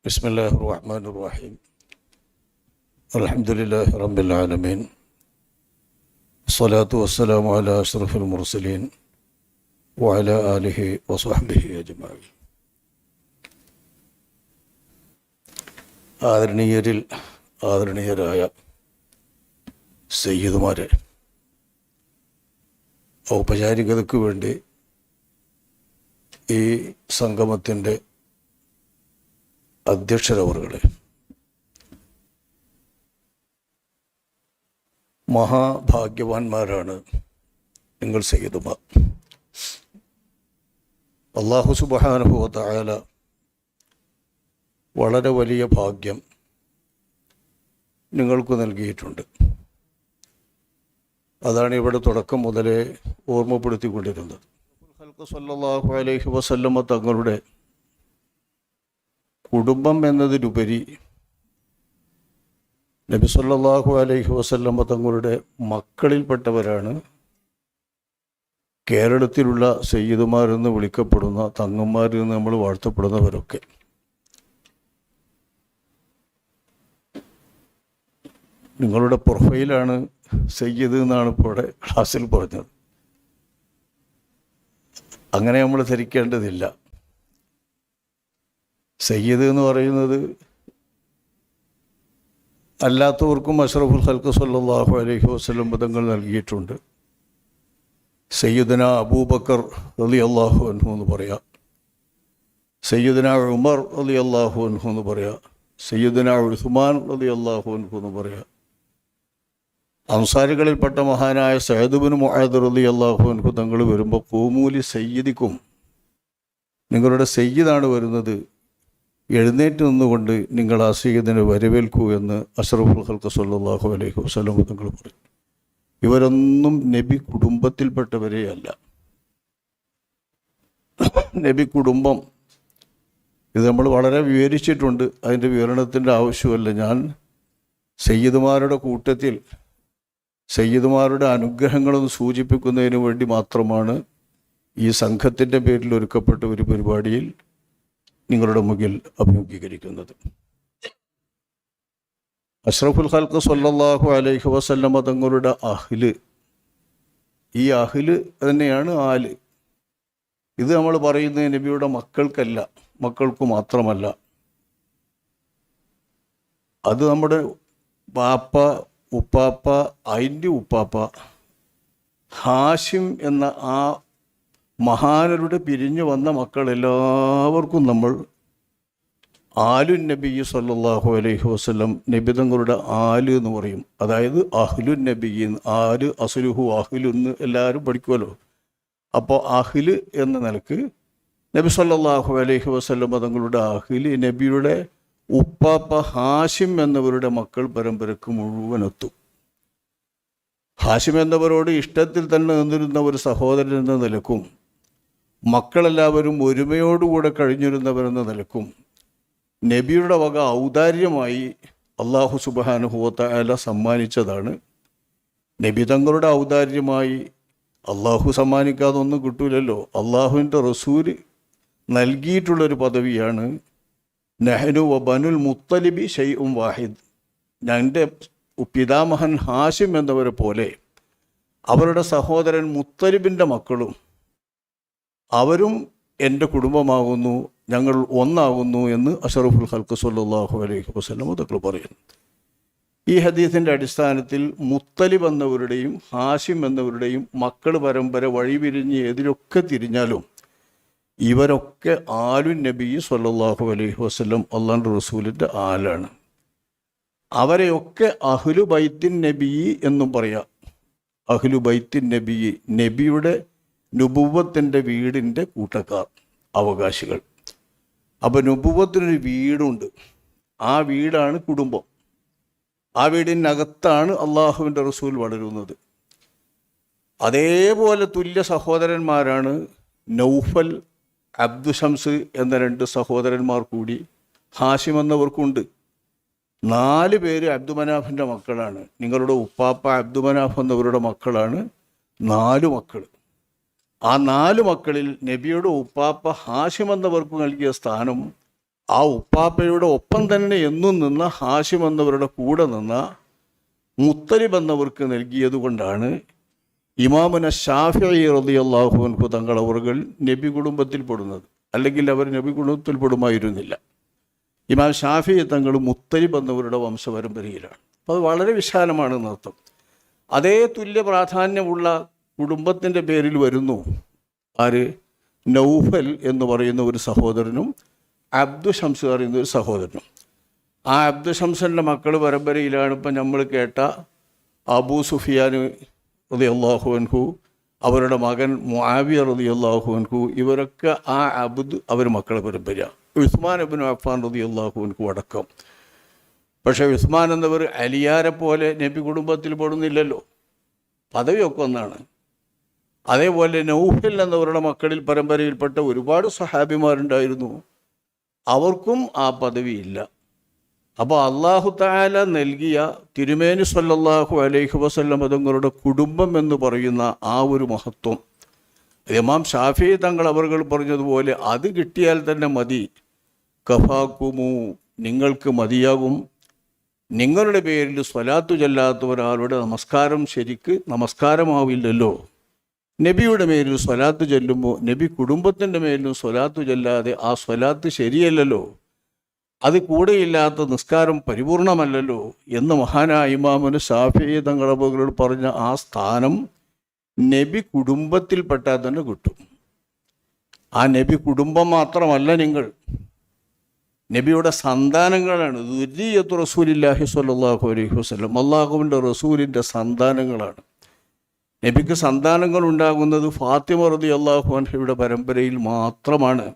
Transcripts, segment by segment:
ബിസ്മില്ലാഹിർ റഹ്മാനിർ റഹീം. അൽഹംദുലില്ലാഹി റബ്ബിൽ ആലമീൻ. സ്വലാത്തു വസ്സലാമു അലാ അഷ്റഫിൽ മുർസലീൻ വഅലാ ആലിഹി വസ്വഹ്ബിഹി അജ്മഈൻ. ആദരണീയരായ സയ്യിദുമാരെ, ഔപചാരികതയ്ക്ക് വേണ്ടി ഈ സംഗമത്തിൻ്റെ അധ്യക്ഷരവറുകളെ, മഹാഭാഗ്യവാന്മാരാണ് നിങ്ങൾ സയ്യിദുമാർ. അല്ലാഹു സുബ്ഹാനഹു വ തആല വളരെ വലിയ ഭാഗ്യം നിങ്ങൾക്ക് നൽകിയിട്ടുണ്ട്. അതാണ് ഇവിടെ തുടക്കം മുതലേ ഓർമ്മപ്പെടുത്തിക്കൊണ്ടിരുന്നത്. സല്ലല്ലാഹു അലൈഹി വസല്ലമ തങ്ങളുടെ കുടുംബം എന്നതിലുപരി നബി സല്ലല്ലാഹു അലൈഹി വസല്ലമ തങ്ങളുടെ മക്കളിൽപ്പെട്ടവരാണ് കേരളത്തിലുള്ള സയ്യിദുമാരെന്ന് വിളിക്കപ്പെടുന്ന തങ്ങന്മാരെന്ന് നമ്മൾ വാഴ്ത്തപ്പെടുന്നവരൊക്കെ. നിങ്ങളുടെ പ്രൊഫൈലാണ് സയ്യിദ് എന്നാണ് ഇപ്പോൾ ഇവിടെ ക്ലാസ്സിൽ പറഞ്ഞത്. അങ്ങനെ നമ്മൾ ധരിക്കേണ്ടതില്ല. സയ്യിദ് എന്ന് പറയുന്നത് അല്ലാത്തവർക്കും അഷ്റഫുൽ ഖൽഖ് സല്ലല്ലാഹു അലൈഹി വസല്ലം പദങ്ങൾ നൽകിയിട്ടുണ്ട്. സയ്യിദുന അബൂബക്കർ റളിയല്ലാഹു അൻഹു എന്ന് പറയാം, സയ്യിദുന ഉമർ റളിയല്ലാഹു അൻഹു എന്ന് പറയാം, സയ്യിദുന ഉസ്മാൻ റളിയല്ലാഹു അൻഹു എന്ന് പറയാം. അൻസാരികളിൽപ്പെട്ട മഹാനായ സഅദ് ഇബ്നു മുആദ് റളിയല്ലാഹു അൻഹു തങ്ങൾ വരുമ്പോൾ ഖൂമൂലി സയ്യിദിക്കും, നിങ്ങളുടെ സയ്യിദാണ് വരുന്നത്, എഴുന്നേറ്റ് നിന്നുകൊണ്ട് നിങ്ങൾ ആ സയ്യിദിനെ വരവേൽക്കൂ എന്ന് അഷ്റഫുൽ ഖൽഖ് സല്ലല്ലാഹു അലൈഹി വസല്ലം തങ്ങൾ പറയും. ഇവരൊന്നും നബി കുടുംബത്തിൽപ്പെട്ടവരേ അല്ല. നബി കുടുംബം ഇത് നമ്മൾ വളരെ വിവരിച്ചിട്ടുണ്ട്, അതിൻ്റെ വിവരണത്തിൻ്റെ ആവശ്യമല്ല. ഞാൻ സയ്യിദുമാരുടെ കൂട്ടത്തിൽ സയ്യിദുമാരുടെ അനുഗ്രഹങ്ങളൊന്ന് സൂചിപ്പിക്കുന്നതിന് വേണ്ടി മാത്രമാണ് ഈ സംഘത്തിൻ്റെ പേരിൽ ഒരുക്കപ്പെട്ട ഒരു പരിപാടിയിൽ നിങ്ങളുടെ മുന്നിൽ അഭിമുഖീകരിക്കുന്നത്. അഷ്റഫുൽ ഖൽഖ് സല്ലല്ലാഹു അലൈഹി വസല്ലമ തങ്ങളുടെ അഹ്ല്, ഈ അഹ്ല് തന്നെയാണ് ആല്. ഇത് നമ്മൾ പറയുന്നത് നബിയുടെ മക്കൾക്കല്ല, മക്കൾക്ക് മാത്രമല്ല. അത് നമ്മുടെ ബാപ്പ, ഉപ്പാപ്പ, അതിൻ്റെ ഉപ്പാപ്പ, ഹാഷിം എന്ന ആ മഹാനരുടെ പിരിഞ്ഞു വന്ന മക്കളെല്ലാവർക്കും നമ്മൾ ആലുൻ നബി സല്ലല്ലാഹു അലൈഹി വസല്ലം നബി തങ്ങളുടെ ആല് എന്ന് പറയും. അതായത് അഹ്ലുൻ നബി, ആല് അസ്ലുഹു അഹ്ലു എന്ന് എല്ലാവരും പഠിക്കുമല്ലോ. അപ്പോൾ അഹ്ല് എന്ന നിലക്ക് നബി സല്ലല്ലാഹു അലൈഹി വസല്ലം തങ്ങളുടെ അഹ്ല് നബിയുടെ ഉപ്പാപ്പ ഹാഷിം എന്നവരുടെ മക്കൾ പരമ്പരക്ക് മുഴുവനെത്തും. ഹാഷിം എന്നവരോട് ഇഷ്ടത്തിൽ തന്നെ നിന്നിരുന്ന ഒരു സഹോദരൻ എന്ന നിലക്കും മക്കളെല്ലാവരും ഒരുമയോടുകൂടെ കഴിഞ്ഞിരുന്നവരെന്ന നിലക്കും നബിയുടെ വക ഔദാര്യമായി അല്ലാഹു സുബ്ഹാനഹു വ തആല സമ്മാനിച്ചതാണ്. നബി തങ്ങളുടെ ഔദാര്യമായി അള്ളാഹു സമ്മാനിക്കാതെ ഒന്നും കിട്ടൂലല്ലോ. അള്ളാഹുവിൻ്റെ റസൂല് നൽകിയിട്ടുള്ളൊരു പദവിയാണ് നഹ്നു വ ബനുൽ മുത്തലിബി ഷൈഉൻ വാഹിദ്. എൻ്റെ പിതാമഹൻ ഹാഷിം എന്നവരെ പോലെ അവരുടെ സഹോദരൻ മുത്തലിബിൻ്റെ മക്കളും അവരും എൻ്റെ കുടുംബമാകുന്നു, ഞങ്ങൾ ഒന്നാകുന്നു എന്ന് അഷ്റഫുൽ ഖൽഖ് സല്ലല്ലാഹു അലൈഹി വസല്ലം തങ്ങൾ പറയുന്നു. ഈ ഹദീസിൻ്റെ അടിസ്ഥാനത്തിൽ മുത്തലിബ് എന്നവരുടെയും ഹാഷിം എന്നവരുടെയും മക്കൾ പരമ്പര വഴിപിരിഞ്ഞ് എതിരൊക്കെ തിരിഞ്ഞാലും ഇവരൊക്കെ ആലുൻ നബി സല്ലല്ലാഹു അലൈഹി വസല്ലം അല്ലാഹുവിൻ്റെ റസൂലിൻ്റെ ആലാണ്. അവരെയൊക്കെ അഹ്ലു ബൈത്തിൻ നബി എന്നും പറയാം. അഹ്ലു ബൈത്തിൻ നബി, നബിയുടെ നുബുവത്തിൻ്റെ വീടിൻ്റെ കൂട്ടക്കാർ, അവകാശികൾ. അപ്പോൾ നുബുവത്തിനൊരു വീടുണ്ട്, ആ വീടാണ് കുടുംബം. ആ വീടിനകത്താണ് അള്ളാഹുവിൻ്റെ റസൂൽ വളരുന്നത്. അതേപോലെ തുല്യ സഹോദരന്മാരാണ് നൗഫൽ, അബ്ദുഷംസ് എന്ന രണ്ട് സഹോദരന്മാർ കൂടി ഹാഷിം എന്നവർക്കുണ്ട്. 4 പേര് അബ്ദുമനാഫിൻ്റെ മക്കളാണ്. നിങ്ങളുടെ ഉപ്പാപ്പ അബ്ദുമനാഫ് എന്നവരുടെ മക്കളാണ് 4 മക്കൾ. ആ 4 മക്കളിൽ നബിയുടെ ഉപ്പാപ്പ ഹാഷിം എന്നവർക്ക് നൽകിയ സ്ഥാനം ആ ഉപ്പാപ്പയുടെ ഒപ്പം തന്നെ എന്നും നിന്ന ഹാഷിം എന്നവരുടെ കൂടെ നിന്ന മുത്തലിബ് എന്നവർക്ക് നൽകിയത് കൊണ്ടാണ് ഇമാമുന ഷാഫിഈ റളിയല്ലാഹു അൻഹു തങ്ങളവറുകൾ നബി കുടുംബത്തിൽപ്പെടുന്നത്. അല്ലെങ്കിൽ അവർ നബി കുടുംബത്തിൽപ്പെടുമായിരുന്നില്ല. ഇമാം ഷാഫിഈ തങ്ങൾ മുത്തലിബ് എന്നവരുടെ വംശപരമ്പരയിലാണ്. അപ്പോൾ അത് വളരെ വിശാലമാണ് എന്നർത്ഥം. അതേ തുല്യ പ്രാധാന്യമുള്ള കുടുംബത്തിൻ്റെ പേരിൽ വരുന്നു ആര്? നൗഫൽ എന്ന് പറയുന്ന ഒരു സഹോദരനും അബ്ദു ഷംസ് പറയുന്ന ഒരു സഹോദരനും. ആ അബ്ദു ഷംസിൻ്റെ മക്കൾ പരമ്പരയിലാണ് ഇപ്പം നമ്മൾ കേട്ട അബൂ സുഫിയാൻ റളിയല്ലാഹു അൻഹു, അവരുടെ മകൻ മുആവിയ റളിയല്ലാഹു അൻഹു, ഇവരൊക്കെ ആ അബ്ദ് അവർ മക്കളെ പരമ്പര. ഉസ്മാൻ ഇബ്നു അഫ്ഫാൻ റളിയല്ലാഹു അൻഹു അടക്കം. പക്ഷേ ഉസ്മാൻ എന്നവർ അലിയാരെ പോലെ നബി കുടുംബത്തിൽ പെടുന്നില്ലല്ലോ, പദവിയൊക്കെ ഒന്നാണ്. അതേപോലെ നൗഫൽ എന്നവരുടെ മക്കളിൽ പരമ്പരയിൽപ്പെട്ട ഒരുപാട് സഹാബിമാരുണ്ടായിരുന്നു, അവർക്കും ആ പദവിയില്ല. അപ്പോൾ അല്ലാഹു തആല നൽകിയ തിരുമേനി സല്ലല്ലാഹു അലൈഹി വസല്ലം തങ്ങളുടെ കുടുംബം എന്ന് പറയുന്ന ആ ഒരു മഹത്വം ഇമാം ഷാഫിഈ തങ്ങൾ അവർ പറഞ്ഞതുപോലെ അത് കിട്ടിയാൽ തന്നെ മതി. കഫാക്കുമു, നിങ്ങൾക്ക് മതിയാകും. നിങ്ങളുടെ പേരിൽ സ്വലാത്തു ചൊല്ലാത്ത ഒരാളുടെ നമസ്കാരം ശരിക്ക് നമസ്കാരമാവില്ലല്ലോ. നബിയുടെ മേലിൽ സ്വലാത്ത് ചൊല്ലുമ്പോൾ നബി കുടുംബത്തിൻ്റെ മേലിലും സ്വലാത്ത് ചൊല്ലാതെ ആ സ്വലാത്ത് ശരിയല്ലല്ലോ, അത് കൂടെയില്ലാത്ത നിസ്കാരം പരിപൂർണമല്ലല്ലോ എന്ന് മഹാനായ ഇമാമുന ഷാഫിഈ തങ്ങളോട് പറഞ്ഞ ആ സ്ഥാനം നബി കുടുംബത്തിൽപ്പെട്ടാൽ തന്നെ കിട്ടും. ആ നബി കുടുംബം മാത്രമല്ല, നിങ്ങൾ നബിയുടെ സന്താനങ്ങളാണ്. ദുർരിയ്യത്തു റസൂലില്ലാഹി സ്വല്ലല്ലാഹു അലൈഹി വസല്ലം, അല്ലാഹുവിൻ്റെ റസൂലിൻ്റെ സന്താനങ്ങളാണ്. നബിക്ക് സന്താനങ്ങൾ ഉണ്ടാകുന്നത് ഫാത്തിമ റളിയല്ലാഹു അൻഹയുടെ പരമ്പരയിൽ മാത്രമാണ്.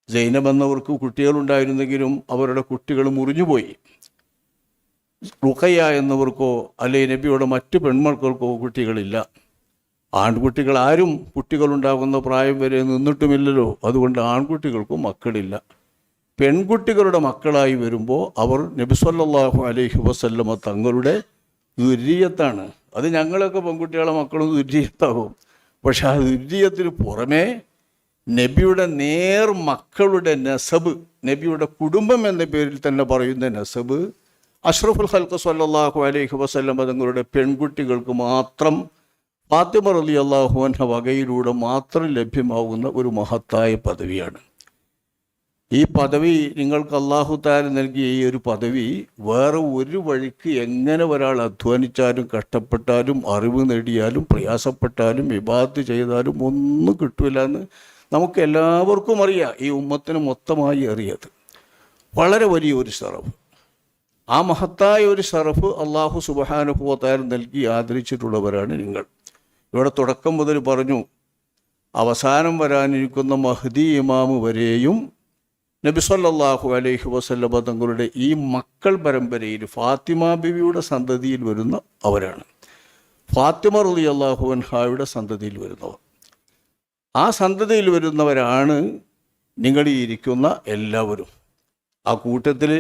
സൈനബ് എന്നവർക്ക് കുട്ടികളുണ്ടായിരുന്നെങ്കിലും അവരുടെ കുട്ടികൾ മുറിഞ്ഞുപോയി. റുഖയ്യ എന്നവർക്കോ അല്ലെങ്കിൽ നബിയുടെ മറ്റ് പെൺമക്കൾക്കോ കുട്ടികളില്ല. ആൺകുട്ടികൾ ആരും കുട്ടികളുണ്ടാകുന്ന പ്രായം വരെ നിന്നിട്ടുമില്ലല്ലോ, അതുകൊണ്ട് ആൺകുട്ടികൾക്കും മക്കളില്ല. പെൺകുട്ടികളുടെ മക്കളായി വരുമ്പോൾ അവർ നബി സല്ലല്ലാഹു അലൈഹി വസല്ലമ തങ്ങളുടെ ദുർരിയത്താണ്. അത് ഞങ്ങളൊക്കെ പെൺകുട്ടികളെ മക്കളും ദുർരിയത്താകും. പക്ഷെ ആ ദുർരിയത്തിന് പുറമേ നബിയുടെ നേർ മക്കളുടെ നസബ്, നബിയുടെ കുടുംബം എന്ന പേരിൽ തന്നെ പറയുന്ന നസബ് അഷ്റഫുൽ ഖൽഖ് സല്ലല്ലാഹു അലൈഹി വസല്ലം തങ്ങളുടെ പെൺകുട്ടികൾക്ക് മാത്രം ഫാത്തിമ റളിയല്ലാഹു അൻഹ വകയിലൂടെ മാത്രം ലഭ്യമാകുന്ന ഒരു മഹത്തായ പദവിയാണ്. ഈ പദവി നിങ്ങൾക്ക് അല്ലാഹു തആല നൽകിയ ഈ ഒരു പദവി വേറെ ഒരു വഴിക്ക് എങ്ങനെ ഒരാൾ അധ്വാനിച്ചാലും കഷ്ടപ്പെട്ടാലും അറിവ് നേടിയാലും പ്രയാസപ്പെട്ടാലും ഇബാദത്ത് ചെയ്താലും ഒന്നും കിട്ടില്ല എന്ന് നമുക്ക് എല്ലാവർക്കും അറിയാം. ഈ ഉമ്മത്തിന് മൊത്തമായി അറിയാത് വളരെ വലിയൊരു ഷറഫ്. ആ മഹത്തായ ഒരു ഷറഫ് അല്ലാഹു സുബ്ഹാനഹു വ തആല നൽകി ആദരിച്ചിട്ടുള്ളവരാണ് നിങ്ങൾ. ഇവിടെ തുടക്കം മുതൽ പറഞ്ഞു, അവസാനം വരാനിരിക്കുന്ന മഹ്ദി ഇമാമ് വരെയും നബി സല്ലല്ലാഹു അലൈഹി വസല്ലമ തങ്ങളുടെ ഈ മക്കൾ പരമ്പരയിൽ ഫാത്തിമ ബിവിയുടെ സന്തതിയിൽ വരുന്ന അവരാണ്. ഫാത്തിമ റളിയല്ലാഹു അൻഹായുടെ സന്തതിയിൽ വരുന്നവർ. ആ സന്തതിയിൽ വരുന്നവരാണ് നിങ്ങൾ ഈ ഇരിക്കുന്ന എല്ലാവരും. ആ കൂട്ടത്തിൽ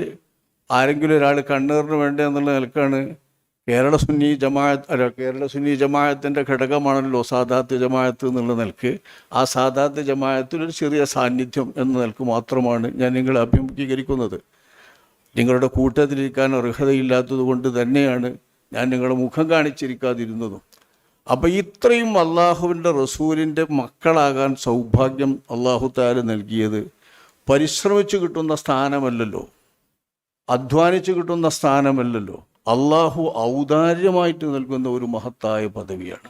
ആരെങ്കിലും ഒരാൾ കണ്ണീറിന് വേണ്ട എന്നുള്ള നിലക്കാണ് കേരള സുന്നി ജമാഅത്തിൻ്റെ ഘടകമാണല്ലോ സാദാത്ത് ജമാഅത്ത് എന്നുള്ള നിലക്ക്. ആ സാദാത്ത് ജമാഅത്തിലൊരു ചെറിയ സാന്നിധ്യം എന്ന നിലക്ക് മാത്രമാണ് ഞാൻ നിങ്ങളെ അഭിമുഖീകരിക്കുന്നത്. നിങ്ങളുടെ കൂട്ടത്തിലിരിക്കാൻ അർഹതയില്ലാത്തത് കൊണ്ട് തന്നെയാണ് ഞാൻ നിങ്ങളുടെ മുഖം കാണിച്ചിരിക്കാതിരുന്നതും. അപ്പോൾ ഇത്രയും അള്ളാഹുവിൻ്റെ റസൂലിൻ്റെ മക്കളാകാൻ സൗഭാഗ്യം അല്ലാഹു തആല നൽകിയത് പരിശ്രമിച്ച് കിട്ടുന്ന സ്ഥാനമല്ലല്ലോ, അധ്വാനിച്ച് കിട്ടുന്ന സ്ഥാനമല്ലല്ലോ, അള്ളാഹു ഔദാര്യമായിട്ട് നൽകുന്ന ഒരു മഹത്തായ പദവിയാണ്.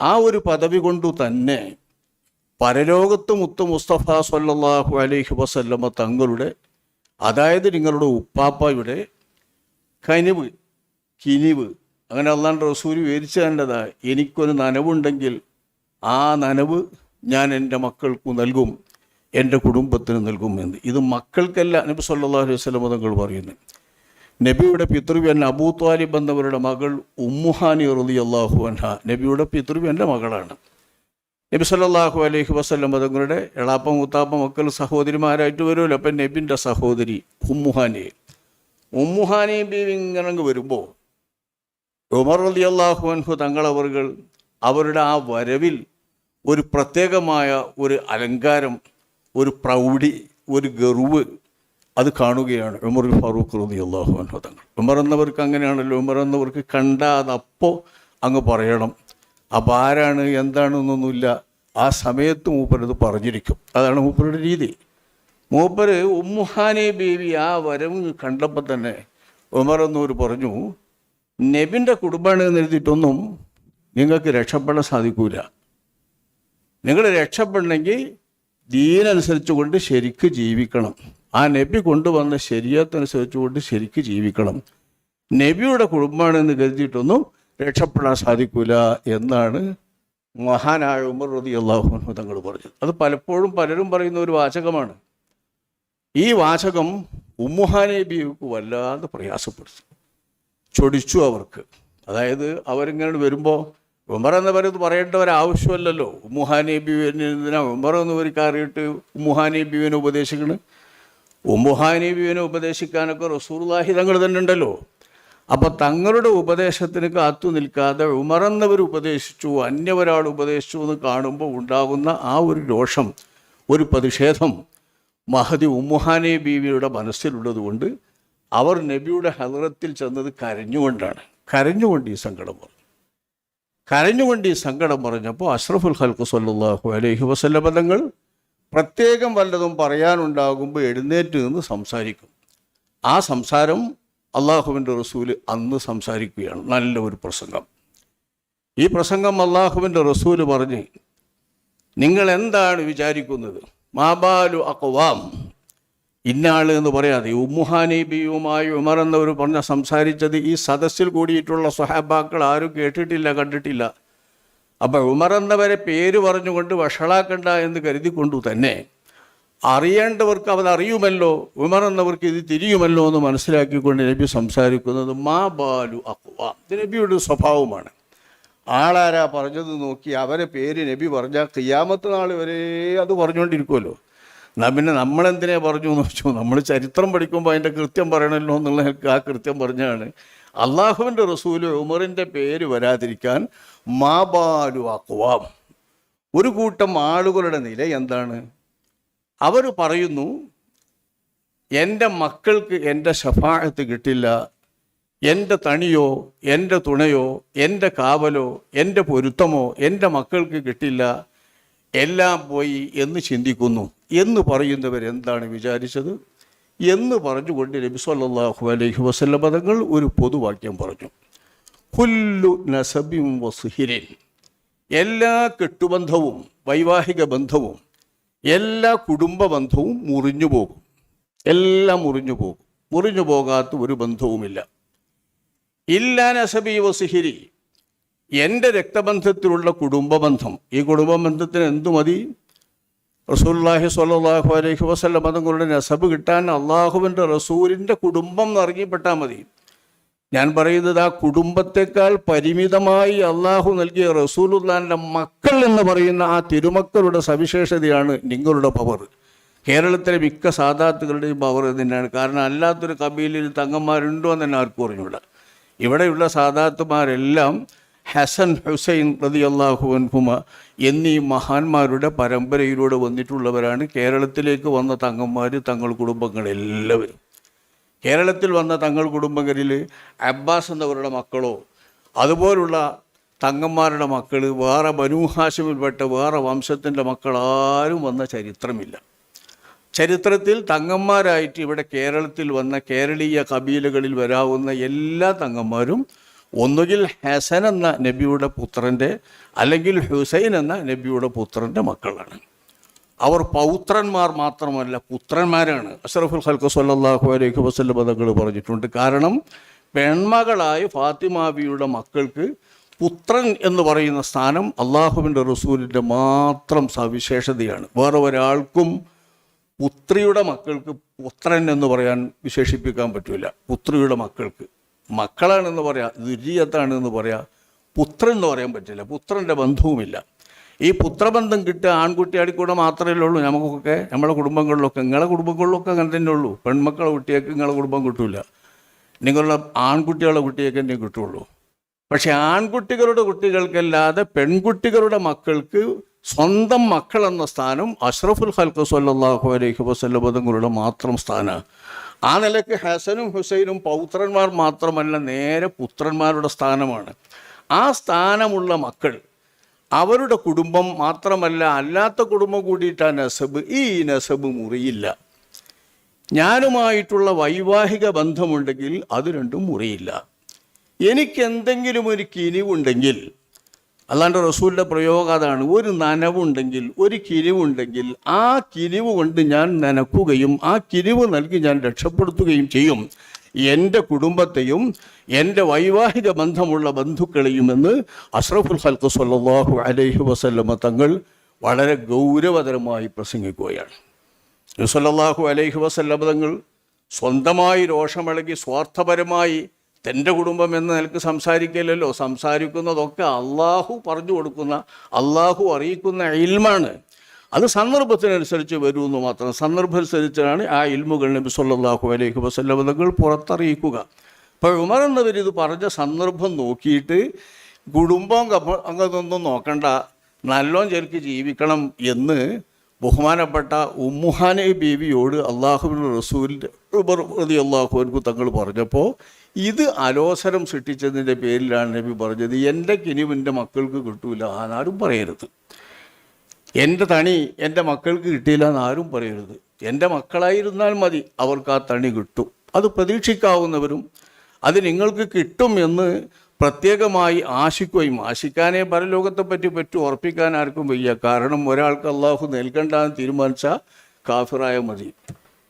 ആ ഒരു പദവി കൊണ്ടു തന്നെ പരലോകത്ത് മുത്ത് മുസ്തഫ സല്ലല്ലാഹു അലൈഹി വസല്ലമ തങ്ങളുടെ, അതായത് നിങ്ങളുടെ ഉപ്പാപ്പയുടെ കിനിവ്, അങ്ങനെ അള്ളാഹുവിൻ്റെ റസൂൽ വിവരിച്ചു തന്നതാ, എനിക്കൊരു നനവുണ്ടെങ്കിൽ ആ നനവ് ഞാൻ എൻ്റെ മക്കൾക്ക് നൽകും, എൻ്റെ കുടുംബത്തിന് നൽകും എന്ന്. ഇത് മക്കൾക്കല്ല നബി സല്ലല്ലാഹു അലൈഹി വസല്ലമ തങ്ങൾ പറയുന്നത്. നബിയുടെ പിതൃവ്യൻ അബൂ ത്വാലിബ് എന്നവരുടെ മകൾ ഉമ്മുഹാനി റളിയല്ലാഹു അൻഹ നബിയുടെ പിതൃവ്യൻ്റെ മകളാണ്. നബി സല്ലല്ലാഹു അലൈഹി വസല്ലമ തങ്ങളുടെ എളാപ്പ മൂത്താപ്പ മക്കൾ സഹോദരിമാരായിട്ട് വരുമല്ലോ. അപ്പം നബിൻ്റെ സഹോദരി ഉമ്മുഹാനി ബീവി ഇങ്ങനെ വരുമ്പോൾ ഉമർ റളിയല്ലാഹു അൻഹു തങ്ങളവറുകൾ അവരുടെ ആ വരവിൽ ഒരു പ്രത്യേകമായ ഒരു അലങ്കാരം, ഒരു പ്രൗഢി ഒരു ഗർവ് അത് കാണുകയാണ് ഉമർ ഫാറൂഖ് റളിയല്ലാഹു അൻഹു തങ്ങൾ. ഉമർ എന്നവർക്ക് അങ്ങനെയാണല്ലോ, ഉമർ എന്നവർക്ക് കണ്ടാതപ്പോൾ അങ്ങ് പറയണം. അപ്പോൾ ആരാണ് എന്താണെന്നൊന്നുമില്ല, ആ സമയത്ത് മൂപ്പരത് പറഞ്ഞിരിക്കും. അതാണ് മൂപ്പരുടെ രീതി. മൂപ്പര് ഉമ്മുഹാനെ ബീവി ആ വരവ് കണ്ടപ്പോൾ തന്നെ ഉമർ എന്നവർ പറഞ്ഞു, നബിൻ്റെ കുടുംബമാണ് എന്ന് എഴുതിയിട്ടൊന്നും നിങ്ങൾക്ക് രക്ഷപ്പെടാൻ സാധിക്കൂല. നിങ്ങൾ രക്ഷപ്പെടണമെങ്കിൽ ദീനനുസരിച്ച് കൊണ്ട് ശരിക്ക് ജീവിക്കണം. ആ നബി കൊണ്ടുവന്ന ശരീഅത്തനുസരിച്ച് കൊണ്ട് ശരിക്ക് ജീവിക്കണം. നബിയുടെ കുടുംബമാണെന്ന് കരുതിയിട്ടൊന്നും രക്ഷപ്പെടാൻ സാധിക്കൂല എന്നാണ് മഹാനായ ഉമർ റളിയല്ലാഹു അൻഹു തങ്ങൾ പറഞ്ഞത്. അത് പലപ്പോഴും പലരും പറയുന്ന ഒരു വാചകമാണ്. ഈ വാചകം ഉമ്മുഹാനെ ബീവിക്ക് വല്ലാതെ പ്രയാസപ്പെടുത്തി, ചൊടിച്ചു അവർക്ക്. അതായത് അവരിങ്ങനെ വരുമ്പോൾ ഉമർ എന്നവരത് പറയേണ്ട ഒരാവശ്യമല്ലല്ലോ. ഉമ്മുഹാനെ ബീവിനെ എന്തിനാ ഉമർ എന്നവർ കയറിയിട്ട് ഉമ്മുഹാനെ ബീവിനെ ഉപദേശിക്കണം? ഉമ്മുഹാനെ ബീവിനെ ഉപദേശിക്കാനൊക്കെ റസൂലുള്ളാഹി തങ്ങൾ തന്നെ ഉണ്ടല്ലോ. അപ്പോൾ തങ്ങളുടെ ഉപദേശത്തിന് കാത്തു നിൽക്കാതെ ഉമർ എന്നവർ ഉപദേശിച്ചു, അന്യ ഒരാൾ ഉപദേശിച്ചു എന്ന് കാണുമ്പോൾ ഉണ്ടാകുന്ന ആ ഒരു രോഷം, ഒരു പ്രതിഷേധം മഹദി ഉമ്മുഹാനെ ബീവിയുടെ മനസ്സിലുള്ളത് കൊണ്ട് അവർ നബിയുടെ ഹദ്റത്തിൽ ചെന്നത് കരഞ്ഞുകൊണ്ടാണ്. കരഞ്ഞുകൊണ്ട് ഈ സങ്കടം പറഞ്ഞു. കരഞ്ഞുകൊണ്ട് ഈ സങ്കടം പറഞ്ഞപ്പോൾ അഷ്റഫുൽ ഖൽഖ് സ്വല്ലല്ലാഹു അലൈഹി വസല്ലം തങ്ങൾ പ്രത്യേകം വല്ലതും പറയാനുണ്ടാകുമ്പോൾ എഴുന്നേറ്റ് നിന്ന് സംസാരിക്കും. ആ സംസാരം അള്ളാഹുവിൻ്റെ റസൂല് അന്ന് സംസാരിക്കുകയാണ്. നല്ല ഒരു പ്രസംഗം. ഈ പ്രസംഗം അള്ളാഹുവിൻ്റെ റസൂല് പറഞ്ഞ്, നിങ്ങൾ എന്താണ് വിചാരിക്കുന്നത്? മാബാലു അഖ്വാം, ഇന്നാൾ എന്ന് പറയാതെ ഉമ്മുഹാനെ ബിയുമായി ഉമർ എന്നവർ പറഞ്ഞ സംസാരിച്ചത് ഈ സദസ്സിൽ കൂടിയിട്ടുള്ള സ്വഹാബാക്കൾ ആരും കേട്ടിട്ടില്ല, കണ്ടിട്ടില്ല. അപ്പോൾ ഉമർ എന്നവരെ പേര് പറഞ്ഞുകൊണ്ട് വഷളാക്കണ്ട എന്ന് കരുതിക്കൊണ്ടു തന്നെ അറിയേണ്ടവർക്ക് അവരറിയുമല്ലോ, ഉമർ എന്നവർക്ക് ഇത് തിരിയുമല്ലോ എന്ന് മനസ്സിലാക്കിക്കൊണ്ട് നബി സംസാരിക്കുന്നത് മാ ബാലു അഖ്വാം. ഇത് നബിയുടെ സ്വഭാവമാണ്. ആളാരാ പറഞ്ഞത് നോക്കി അവരെ പേര് നബി പറഞ്ഞാൽ ഖിയാമത്ത് നാൾ വരെ അത് പറഞ്ഞുകൊണ്ടിരിക്കുമല്ലോ. എന്നാൽ പിന്നെ നമ്മളെന്തിനാ പറഞ്ഞു എന്ന് വെച്ചു? നമ്മൾ ചരിത്രം പഠിക്കുമ്പോൾ അതിൻ്റെ കൃത്യം പറയണമല്ലോ എന്നുള്ള ആ കൃത്യം പറഞ്ഞാണ് അള്ളാഹുവിൻ്റെ റസൂല് ഉമറിൻ്റെ പേര് വരാതിരിക്കാൻ മാ ബാലു അഖ്വാം. ഒരു കൂട്ടം ആളുകളുടെ നില എന്താണ്? അവർ പറയുന്നു, എൻ്റെ മക്കൾക്ക് എൻ്റെ ശഫാഅത്ത് കിട്ടില്ല, എൻ്റെ തണിയോ എൻ്റെ തുണയോ എൻ്റെ കാവലോ എൻ്റെ പൊരുത്തമോ എൻ്റെ മക്കൾക്ക് കിട്ടില്ല, എല്ലാം പോയി എന്ന് ചിന്തിക്കുന്നു എന്ന് പറയുന്നവരെന്താണ് വിചാരിച്ചത് എന്ന് പറഞ്ഞുകൊണ്ട് നബി സല്ലല്ലാഹു അലൈഹി വസല്ലം തങ്ങൾ ഒരു പൊതുവാക്യം പറഞ്ഞു. കുല്ലു നസബിൻ വസ്ഹിരിൻ, എല്ലാ കെട്ടുബന്ധവും വൈവാഹിക ബന്ധവും എല്ലാ കുടുംബ ബന്ധവും മുറിഞ്ഞു പോകും. എല്ലാം മുറിഞ്ഞു പോകും. മുറിഞ്ഞു പോകാത്ത ഒരു ബന്ധവുമില്ല. ഇല്ലാ നസബി വസ്ഹിരി, എൻ്റെ രക്തബന്ധത്തിലുള്ള കുടുംബബന്ധം. ഈ കുടുംബബന്ധത്തിന് എന്തു മതി? റസൂലുള്ളാഹി സ്വല്ലല്ലാഹു അലൈഹി വസല്ലം തങ്ങളുടെ നസബ് കിട്ടാൻ അള്ളാഹുവിൻ്റെ റസൂലിൻ്റെ കുടുംബം എന്നറിയപ്പെട്ടാൽ മതി. ഞാൻ പറയുന്നത് ആ കുടുംബത്തെക്കാൾ പരിമിതമായി അള്ളാഹു നൽകിയ റസൂലുള്ളാഹിൻ്റെ മക്കൾ എന്ന് പറയുന്ന ആ തിരുമക്കളുടെ സവിശേഷതയാണ് നിങ്ങളുടെ പവർ. കേരളത്തിലെ മിക്ക സാദാത്തുകളുടെയും പവർ തന്നെയാണ്. കാരണം അല്ലാത്തൊരു കബീലയിൽ തങ്ങന്മാരുണ്ടോ എന്ന് തന്നെ ആർക്കും അറിഞ്ഞൂടാ. ഇവിടെയുള്ള സാദാത്തുമാരെല്ലാം ഹസൻ ഹുസൈൻ റളിയല്ലാഹു അൻഹുമ എന്നീ മഹാന്മാരുടെ പരമ്പരയിലൂടെ വന്നിട്ടുള്ളവരാണ്. കേരളത്തിലേക്ക് വന്ന തങ്ങന്മാർ, തങ്ങൾ കുടുംബങ്ങളെല്ലാവരും. കേരളത്തിൽ വന്ന തങ്ങൾ കുടുംബങ്ങളിൽ അബ്ബാസ് എന്നവരുടെ മക്കളോ അതുപോലുള്ള തങ്ങന്മാരുടെ മക്കൾ വേറെ ബനൂ ഹാഷിമിൽപ്പെട്ട വേറെ വംശത്തിൻ്റെ മക്കളാരും വന്ന ചരിത്രമില്ല. ചരിത്രത്തിൽ തങ്ങന്മാരായിട്ട് ഇവിടെ കേരളത്തിൽ വന്ന കേരളീയ കബീലകളിൽ വരാവുന്ന എല്ലാ തങ്ങന്മാരും ഒന്നുകിൽ ഹസൻ എന്ന നബിയുടെ പുത്രൻ്റെ അല്ലെങ്കിൽ ഹുസൈൻ എന്ന നബിയുടെ പുത്രൻ്റെ മക്കളാണ്. അവർ പൗത്രന്മാർ മാത്രമല്ല, പുത്രന്മാരാണ്. അഷ്റഫുൽ ഖൽഖ് സ്വല്ലല്ലാഹു അലൈഹി വസല്ലം തങ്ങൾ പറഞ്ഞിട്ടുണ്ട്. കാരണം പെൺമകളായ ഫാത്തിമാബിയുടെ മക്കൾക്ക് പുത്രൻ എന്ന് പറയുന്ന സ്ഥാനം അള്ളാഹുവിൻ്റെ റസൂലിൻ്റെ മാത്രം സവിശേഷതയാണ്. വേറെ ഒരാൾക്കും പുത്രിയുടെ മക്കൾക്ക് പുത്രൻ എന്ന് പറയാൻ വിശേഷിപ്പിക്കാൻ പറ്റില്ല. പുത്രിയുടെ മക്കൾക്ക് മക്കളാണെന്ന് പറയാം, ദുര്യത്താണെന്ന് പറയാം, പുത്രൻ എന്ന് പറയാൻ പറ്റില്ല. പുത്രൻ്റെ ബന്ധവുമില്ല. ഈ പുത്രബന്ധം കിട്ടുക ആൺകുട്ടിയാടിക്കൂടെ മാത്രമേ ഉള്ളൂ. നമുക്കൊക്കെ നമ്മുടെ കുടുംബങ്ങളിലൊക്കെ, നിങ്ങളുടെ കുടുംബങ്ങളിലൊക്കെ അങ്ങനെ തന്നെ ഉള്ളൂ. പെൺമക്കളെ കുട്ടിയൊക്കെ നിങ്ങളുടെ കുടുംബം കിട്ടില്ല. നിങ്ങളുടെ ആൺകുട്ടികളുടെ കുട്ടിയൊക്കെ തന്നെ കിട്ടുള്ളൂ. പക്ഷേ ആൺകുട്ടികളുടെ കുട്ടികൾക്കല്ലാതെ പെൺകുട്ടികളുടെ മക്കൾക്ക് സ്വന്തം മക്കളെന്ന സ്ഥാനം അഷ്റഫുൽ ഖൽഖ് സ്വല്ലല്ലാഹു അലൈഹി വസല്ലം തങ്ങളുടെ മാത്രം സ്ഥാനമാണ്. ആ നിലയ്ക്ക് ഹസനും ഹുസൈനും പൗത്രന്മാർ മാത്രമല്ല, നേരെ പുത്രന്മാരുടെ സ്ഥാനമാണ്. ആ സ്ഥാനമുള്ള മക്കൾ, അവരുടെ കുടുംബം മാത്രമല്ല അല്ലാത്ത കുടുംബം കൂടിയിട്ടാ നസബ്. ഈ നസബ് മുറിയില്ല. ഞാനുമായിട്ടുള്ള വൈവാഹിക ബന്ധമുണ്ടെങ്കിൽ അത് രണ്ടും മുറിയില്ല. എനിക്കെന്തെങ്കിലും ഒരു കിനിവുണ്ടെങ്കിൽ, അല്ലാണ്ട് റസൂലിൻ്റെ പ്രയോഗം അതാണ്, ഒരു നനവുണ്ടെങ്കിൽ, ഒരു കിനിവുണ്ടെങ്കിൽ ആ കിനിവ് കൊണ്ട് ഞാൻ നനക്കുകയും ആ കിനിവ് നൽകി ഞാൻ രക്ഷപ്പെടുത്തുകയും ചെയ്യും എൻ്റെ കുടുംബത്തെയും എൻ്റെ വൈവാഹിക ബന്ധമുള്ള ബന്ധുക്കളെയും എന്ന് അഷ്റഫുൽ ഖൽഖ് സ്വല്ലല്ലാഹു അലൈഹി വസല്ലമ തങ്ങൾ വളരെ ഗൗരവതരമായി പ്രസംഗിക്കുകയാണ്. നബി സല്ലല്ലാഹു അലൈഹി വസല്ലമ തങ്ങൾ സ്വന്തമായി രോഷമിളകി സ്വാർത്ഥപരമായി തൻ്റെ കുടുംബം എന്ന നിലക്ക് സംസാരിക്കില്ലല്ലോ. സംസാരിക്കുന്നതൊക്കെ അള്ളാഹു പറഞ്ഞു കൊടുക്കുന്ന, അള്ളാഹു അറിയിക്കുന്ന ഇൽമാണ്. അത് സന്ദർഭത്തിനനുസരിച്ച് വരുമെന്ന് മാത്രം. സന്ദർഭമനുസരിച്ചാണ് ആ ഇൽമുകൾ നബി സല്ലല്ലാഹു അലൈഹി വസല്ലം തങ്ങൾ പുറത്തറിയിക്കുക. അപ്പോൾ ഉമർ എന്നവർ ഇത് പറഞ്ഞ സന്ദർഭം നോക്കിയിട്ട് കുടുംബം അങ്ങനൊന്നും നോക്കണ്ട, നല്ലോണം ചെറുക്ക് ജീവിക്കണം എന്ന് ബഹുമാനപ്പെട്ട ഉമ്മുഹാനെ ബീവിയോട് അള്ളാഹുവിൻ്റെ റസൂലിൻ്റെ ഉമർ റളിയല്ലാഹു അൻഹു തങ്ങൾ പറഞ്ഞപ്പോൾ ഇത് അലോസരം സൃഷ്ടിച്ചതിൻ്റെ പേരിലാണ് നബി പറഞ്ഞത്, എൻ്റെ കിനിവ് എൻ്റെ മക്കൾക്ക് കിട്ടൂല എന്നാരും പറയരുത്. എൻ്റെ തണി എൻ്റെ മക്കൾക്ക് കിട്ടിയില്ല എന്നാരും പറയരുത്. എൻ്റെ മക്കളായിരുന്നാൽ മതി, അവർക്ക് ആ തണി കിട്ടും. അത് പ്രതീക്ഷിക്കാവുന്നവരും അത് നിങ്ങൾക്ക് കിട്ടും എന്ന് പ്രത്യേകമായി ആശിക്കുകയും, ആശിക്കാനേ പരലോകത്തെ പറ്റി ഉറപ്പിക്കാൻ ആർക്കും വയ്യ. കാരണം ഒരാൾക്ക് അള്ളാഹു നൽകണ്ടെന്ന് തീരുമാനിച്ചാൽ കാഫിറായ മതി.